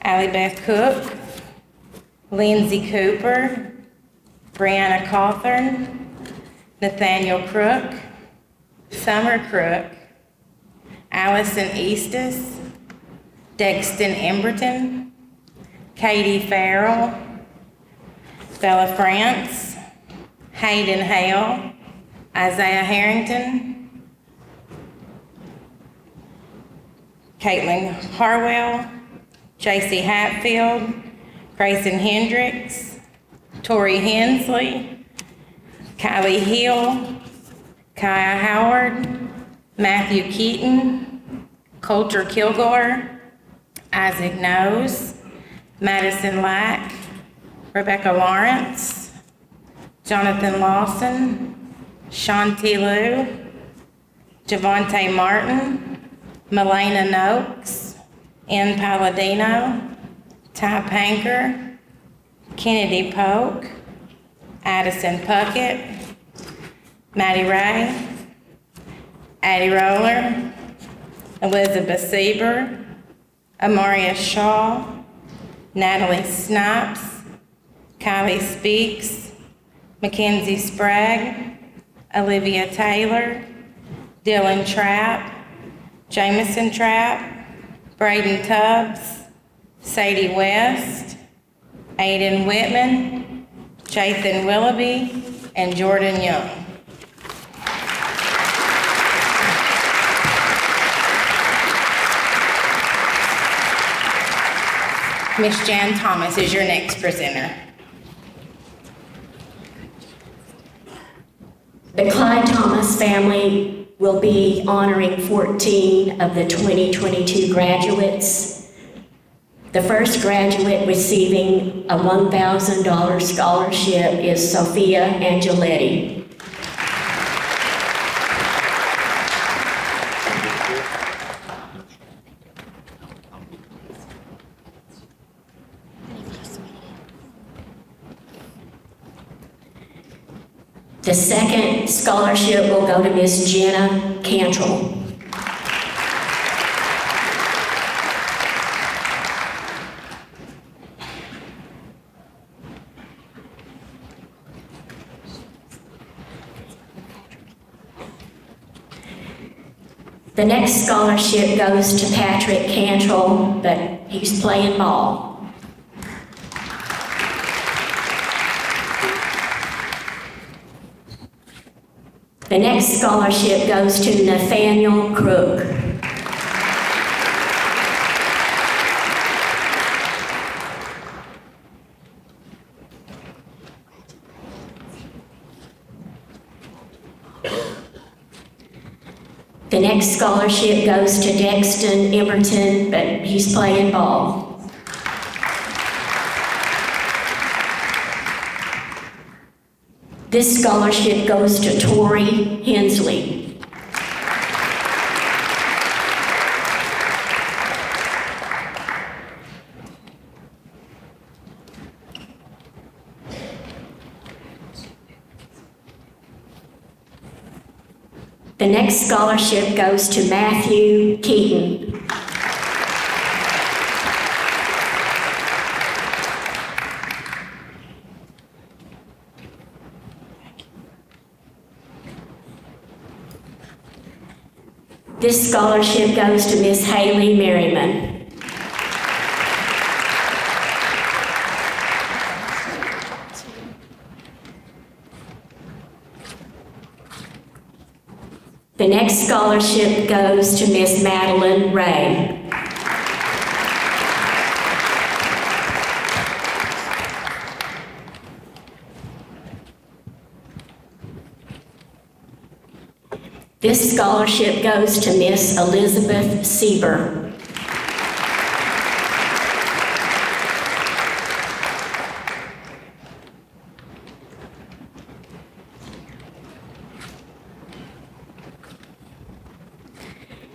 Allie Beth Cook, Lindsay Cooper, Brianna Cawthorn, Nathaniel Crook, Summer Crook, Allison Eastis, Dexton Emberton, Katie Farrell, Bella France, Hayden Hale, Isaiah Harrington, Caitlin Harwell, J.C. Hatfield, Grayson Hendricks, Tori Hensley, Kylie Hill, Kaya Howard, Matthew Keaton, Coulter Kilgore, Isaac Nose, Madison Lack, Rebecca Lawrence, Jonathan Lawson, Shanti Liu, Javante Martin, Melena Noakes, Ann Palladino, Ty Panker, Kennedy Polk, Addison Puckett, Maddie Ray, Addie Roller, Elizabeth Sieber, Amaria Shaw, Natalie Snipes, Kylie Speaks, Mackenzie Sprague, Olivia Taylor, Dylan Trapp, Jamison Trapp, Braden Tubbs, Sadie West, Aiden Whitman, Jathan Willoughby, and Jordan Young. Miss Jan Thomas is your next presenter. The Clyde Thomas family will be honoring 14 of the 2022 graduates. The first graduate receiving a $1,000 scholarship is Sophia Angeletti. The second scholarship will go to Miss Jenna Cantrell. The next scholarship goes to Patrick Cantrell, but he's playing ball. The next scholarship goes to Nathaniel Crook. The next scholarship goes to Dexton Emberton, but he's playing ball. This scholarship goes to Tori Hensley. The next scholarship goes to Matthew Keaton. This scholarship goes to Miss Haley Merriman. The next scholarship goes to Miss Madeline Ray. This scholarship goes to Miss Elizabeth Sieber.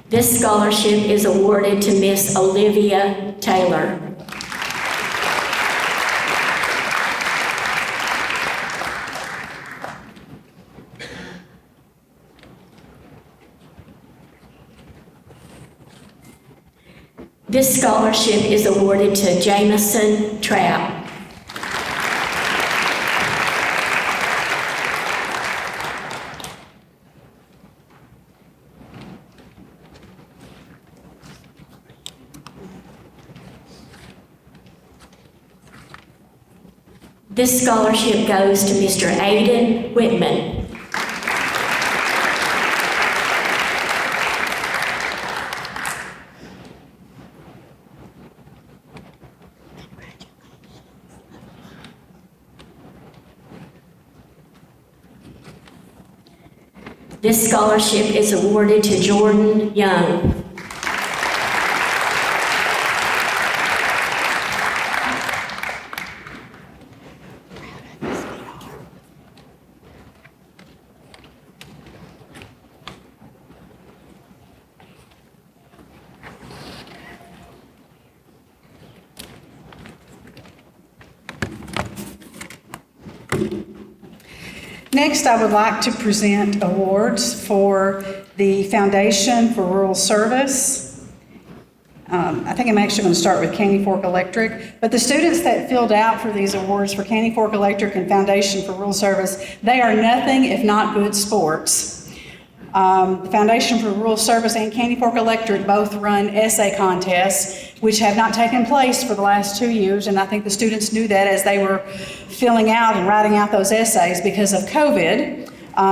This scholarship is awarded to Miss Olivia Taylor. This scholarship is awarded to Jamison Trapp. This scholarship goes to Mr. Aiden Whitman. This scholarship is awarded to Jordan Young. Next, I would like to present awards for the Foundation for Rural Service. I think I'm actually going to start with Candy Fork Electric, but the students that filled out for these awards for Candy Fork Electric and Foundation for Rural Service, they are nothing if not good sports. The Foundation for Rural Service and Candy Fork Electric both run essay contests, which have not taken place for the last 2 years, and I think the students knew that as they were filling out and writing out those essays because of COVID.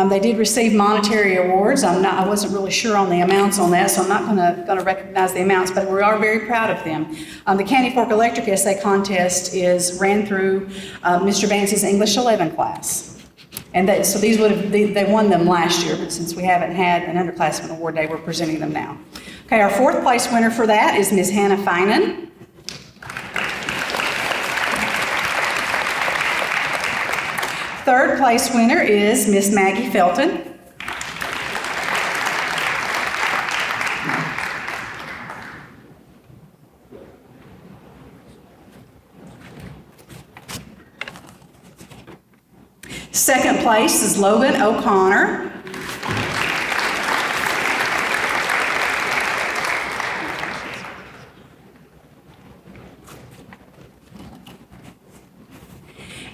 They did receive monetary awards. I wasn't really sure on the amounts on that, so I'm not going to recognize the amounts, but we are very proud of them. The Candy Fork Electric Essay Contest ran through Mr. Vance's English 11 class. And so they won them last year, but since we haven't had an underclassmen award day, we're presenting them now. Okay, our fourth place winner for that is Ms. Hannah Finan. Third place winner is Miss Maggie Felton. Second place is Logan O'Connor.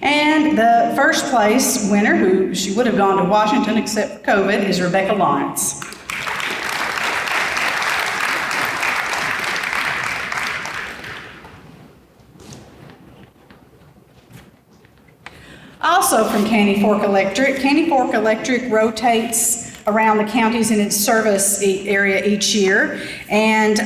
And the first place winner, who she would have gone to Washington except for COVID, is Rebecca Lawrence. Also from Candy Fork Electric rotates around the counties in its service area each year, and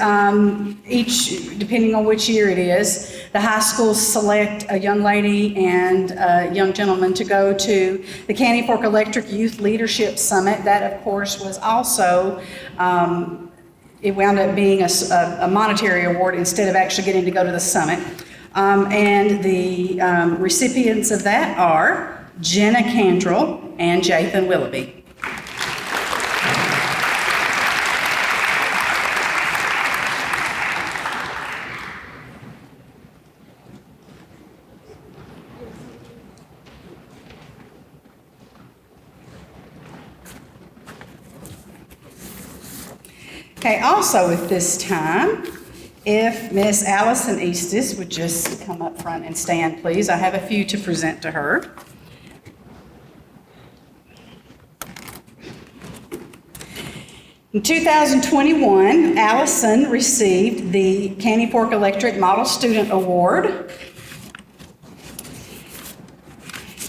depending on which year it is, the high schools select a young lady and a young gentleman to go to the Candy Fork Electric Youth Leadership Summit. That, of course, was also, it wound up being a monetary award instead of actually getting to go to the summit. And the recipients of that are Jenna Cantrell and Jathan Willoughby. Okay, also at this time, if Miss Allison Eastis would just come up front and stand, please. I have a few to present to her. In 2021, Allison received the Candy Fork Electric Model Student Award.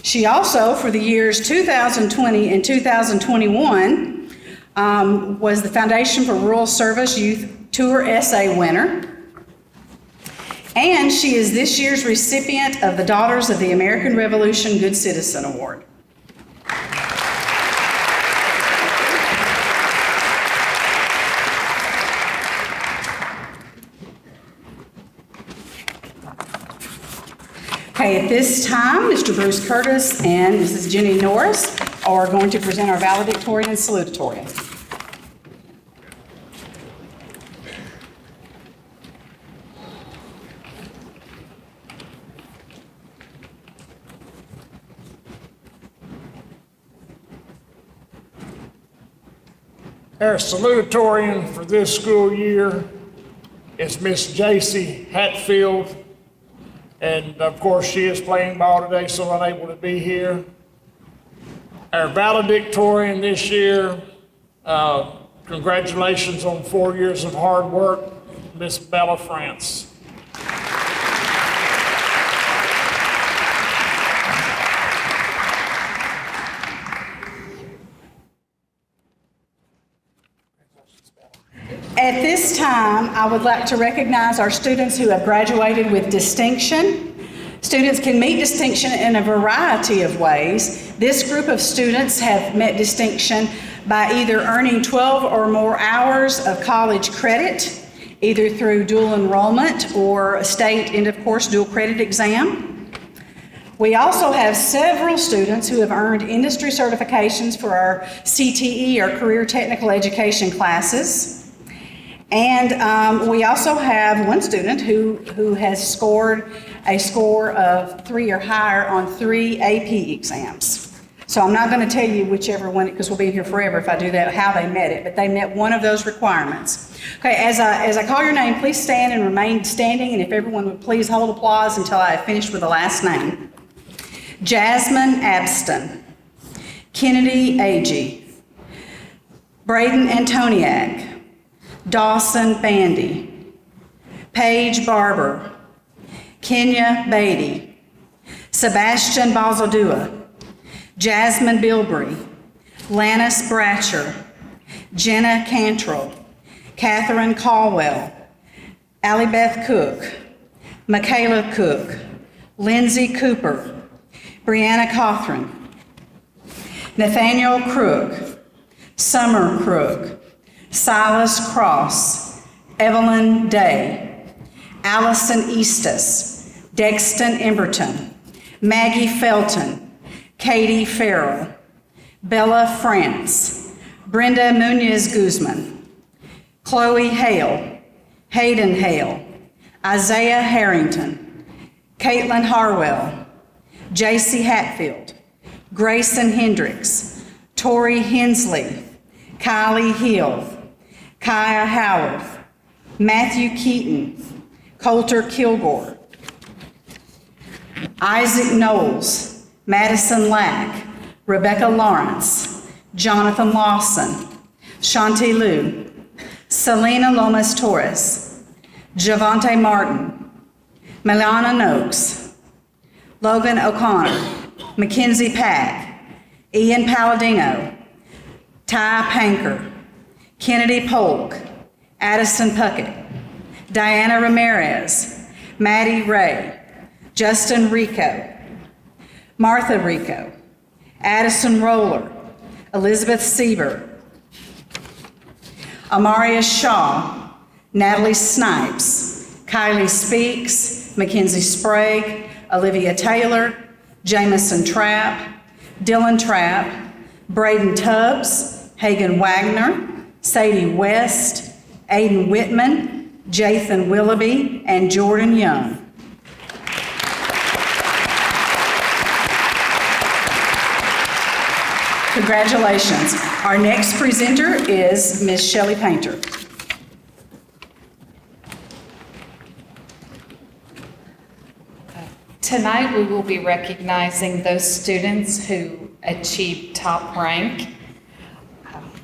She also, for the years 2020 and 2021, was the Foundation for Rural Service Youth Tour Essay winner. And she is this year's recipient of the Daughters of the American Revolution Good Citizen Award. Okay, at this time, Mr. Bruce Curtis and Mrs. Jenny Norris are going to present our valedictorian and salutatorian. Our salutatorian for this school year is Miss J.C. Hatfield. And of course, she is playing ball today, so unable to be here. Our valedictorian this year, congratulations on 4 years of hard work, Miss Bella France. At this time, I would like to recognize our students who have graduated with distinction. Students can meet distinction in a variety of ways. This group of students have met distinction by either earning 12 or more hours of college credit, either through dual enrollment or a state end-of-course dual credit exam. We also have several students who have earned industry certifications for our CTE, our Career Technical Education classes. And we also have one student who has scored a score of 3 or higher on 3 AP exams. So I'm not going to tell you whichever one, because we'll be here forever if I do that, how they met it, but they met one of those requirements. Okay, as I call your name, please stand and remain standing, and if everyone would please hold applause until I have finished with the last name. Jasmine Abston, Kennedy Agee, Braden Antoniak, Dawson Bandy, Paige Barber, Kenya Beatty, Sebastian Bazaldua, Jasmine Bilbrey, Lannis Bratcher, Jenna Cantrell, Catherine Caldwell, Alibeth Cook, Michaela Cook, Lindsay Cooper, Brianna Cothran, Nathaniel Crook, Summer Crook, Silas Cross, Evelyn Day, Allison Eastis, Dexton Emberton, Maggie Felton, Katie Farrell, Bella France, Brenda Munoz Guzman, Chloe Hale, Hayden Hale, Isaiah Harrington, Caitlin Harwell, J.C. Hatfield, Grayson Hendricks, Tori Hensley, Kylie Hill, Kaya Howard, Matthew Keaton, Coulter Kilgore, Isaac Knowles, Madison Lack, Rebecca Lawrence, Jonathan Lawson, Shanti Liu, Selena Lomas Torres, Javante Martin, Milana Noakes, Logan O'Connor, Mackenzie Pack, Ian Palladino, Ty Panker, Kennedy Polk, Addison Puckett, Diana Ramirez, Maddie Ray, Justin Rico, Martha Rico, Addison Roller, Elizabeth Sieber, Amaria Shaw, Natalie Snipes, Kylie Speaks, Mackenzie Sprague, Olivia Taylor, Jamison Trapp, Dylan Trapp, Braden Tubbs, Hagan Wagner, Sadie West, Aiden Whitman, Jathan Willoughby, and Jordan Young. Congratulations. Our next presenter is Miss Shelley Painter. Tonight, we will be recognizing those students who achieved top rank.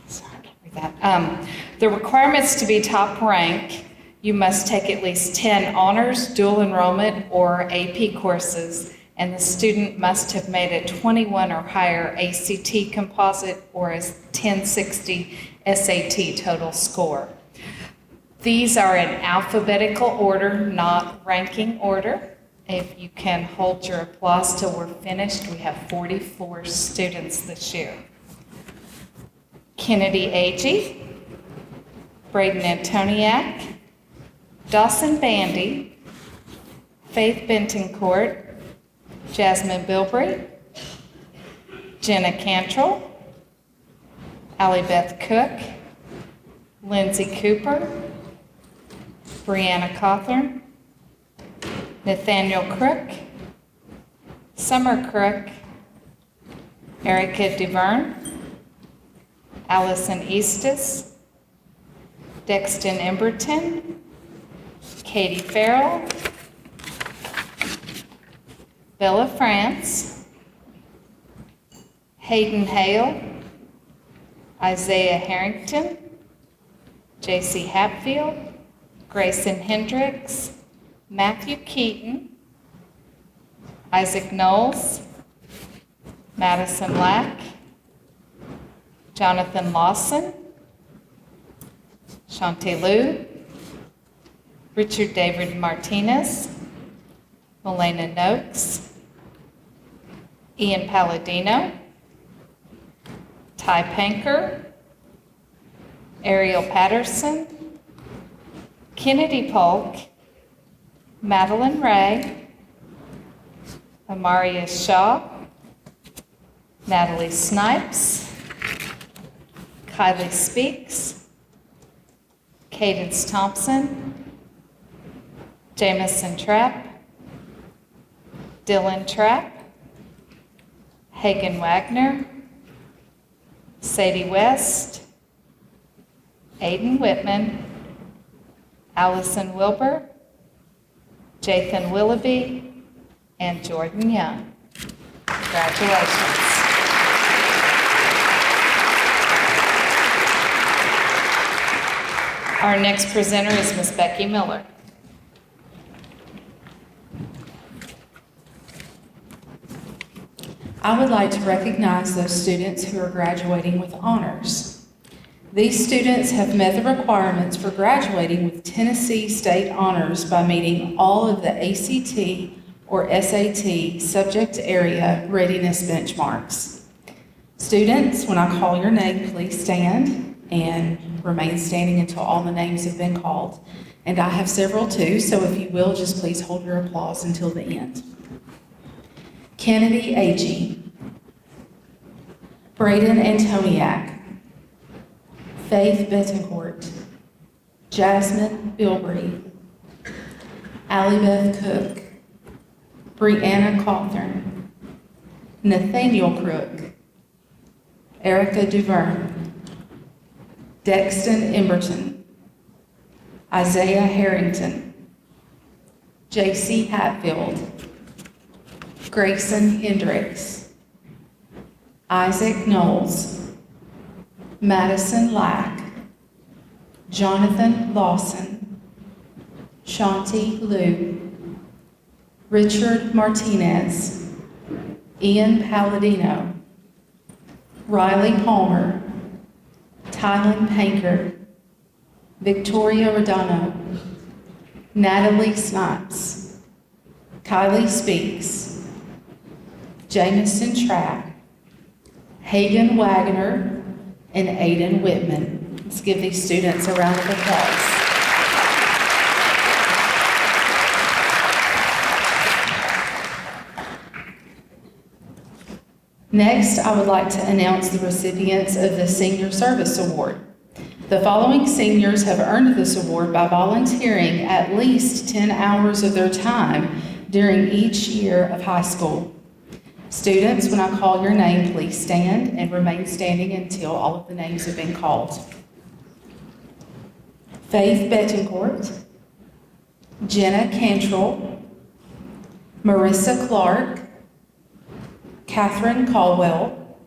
Sorry, I can't read that. The requirements to be top rank, you must take at least 10 honors, dual enrollment, or AP courses, and the student must have made a 21 or higher ACT composite or a 1060 SAT total score. These are in alphabetical order, not ranking order. If you can hold your applause till we're finished, we have 44 students this year. Kennedy Agee, Braden Antoniak, Dawson Bandy, Faith Bentoncourt, Jasmine Bilbrey, Jenna Cantrell, Allie Beth Cook, Lindsay Cooper, Brianna Cawthorn, Nathaniel Crook, Summer Crook, Erica DuVerne, Allison Eastis, Dexton Emberton, Katie Farrell, Bella France, Hayden Hale, Isaiah Harrington, J.C. Hatfield, Grayson Hendricks, Matthew Keaton, Isaac Knowles, Madison Lack, Jonathan Lawson, Shantae Liu, Richard David Martinez, Melena Noakes, Ian Palladino, Ty Panker, Ariel Patterson, Kennedy Polk, Madeline Ray, Amaria Shaw, Natalie Snipes, Kylie Speaks, Cadence Thompson, Jamison Trapp, Dylan Trapp, Hagen Wagner, Sadie West, Aiden Whitman, Allison Wilbur, Jathan Willoughby, and Jordan Young. Congratulations. Our next presenter is Miss Becky Miller. I would like to recognize those students who are graduating with honors. These students have met the requirements for graduating with Tennessee State Honors by meeting all of the ACT or SAT subject area readiness benchmarks. Students, when I call your name, please stand and remain standing until all the names have been called. And I have several too, so if you will, just please hold your applause until the end. Kennedy Agee, Braden Antoniak, Faith Betancourt, Jasmine Bilbrey, Allie Beth Cook, Brianna Cawthorn, Nathaniel Crook, Erica DuVerne, Dexton Emberton, Isaiah Harrington, J.C. Hatfield, Grayson Hendricks, Isaac Knowles, Madison Lack, Jonathan Lawson, Shantae Liu, Richard Martinez, Ian Palladino, Riley Palmer, Tylen Panker, Victoria Rodano, Natalie Snipes, Kylie Speaks, Jamison Trapp, Hagen Wagner, and Aiden Whitman. Let's give these students a round of applause. Next, I would like to announce the recipients of the Senior Service Award. The following seniors have earned this award by volunteering at least 10 hours of their time during each year of high school. Students, when I call your name, please stand and remain standing until all of the names have been called. Faith Betancourt, Jenna Cantrell, Marissa Clark, Catherine Caldwell,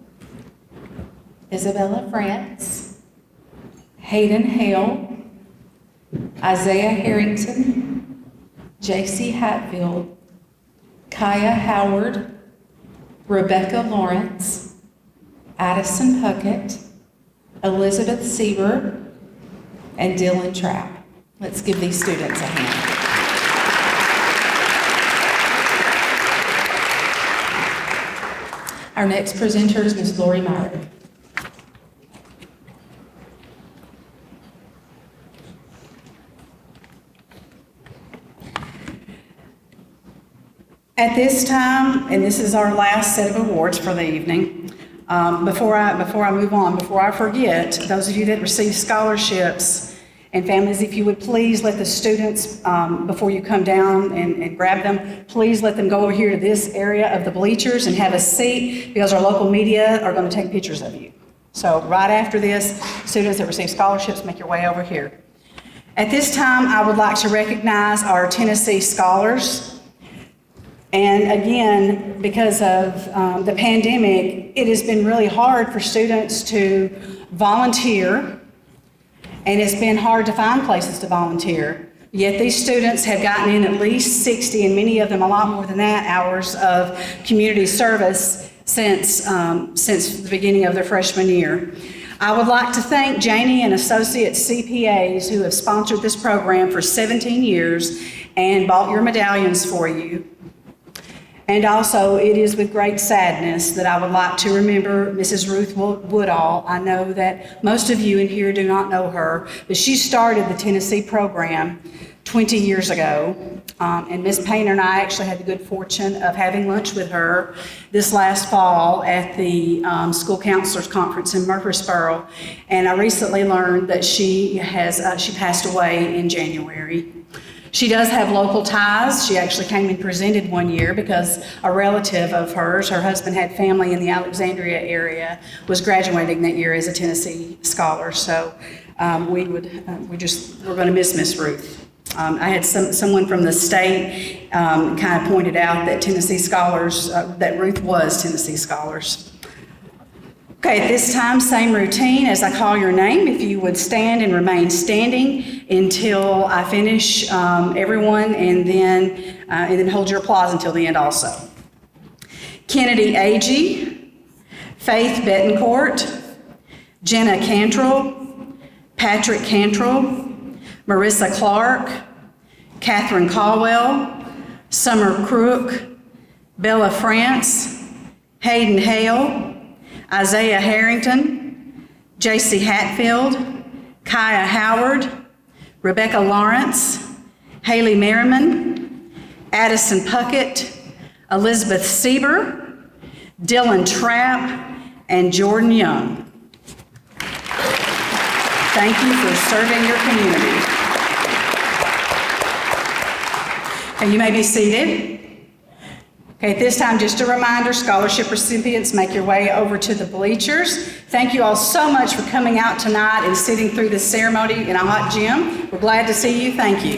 Isabella France, Hayden Hale, Isaiah Harrington, J.C. Hatfield, Kaya Howard, Rebecca Lawrence, Addison Puckett, Elizabeth Sieber, and Dylan Trapp. Let's give these students a hand. Our next presenter is Ms. Laurie Myrick. At this time, and this is our last set of awards for the evening, before I move on, before I forget, those of you that receive scholarships and families, if you would please let the students, before you come down and grab them, please let them go over here to this area of the bleachers and have a seat, because our local media are going to take pictures of you. So right after this, students that receive scholarships, make your way over here. At this time, I would like to recognize our Tennessee scholars. And again, because of the pandemic, it has been really hard for students to volunteer, and it's been hard to find places to volunteer. Yet these students have gotten in at least 60, and many of them a lot more than that, hours of community service since the beginning of their freshman year. I would like to thank Janie and Associates CPAs who have sponsored this program for 17 years and bought your medallions for you. And also, it is with great sadness that I would like to remember Mrs. Ruth Woodall. I know that most of you in here do not know her, but she started the Tennessee program 20 years ago. And Ms. Painter and I actually had the good fortune of having lunch with her this last fall at the School Counselors Conference in Murfreesboro. And I recently learned that she passed away in January. She does have local ties. She actually came and presented one year because a relative of hers, her husband had family in the Alexandria area, was graduating that year as a Tennessee scholar. So we're going to miss Miss Ruth. I had someone from the state kind of pointed out that Tennessee scholars, that Ruth was Tennessee scholars. Okay, at this time, same routine. As I call your name, if you would stand and remain standing until I finish everyone, and then hold your applause until the end also. Kennedy Agee, Faith Betancourt, Jenna Cantrell, Patrick Cantrell, Marissa Clark, Catherine Caldwell, Summer Crook, Bella France, Hayden Hale, Isaiah Harrington, J.C. Hatfield, Kaya Howard, Rebecca Lawrence, Haley Merriman, Addison Puckett, Elizabeth Sieber, Dylan Trapp, and Jordan Young. Thank you for serving your community. And you may be seated. Okay, at this time, just a reminder, scholarship recipients, make your way over to the bleachers. Thank you all so much for coming out tonight and sitting through this ceremony in a hot gym. We're glad to see you. Thank you.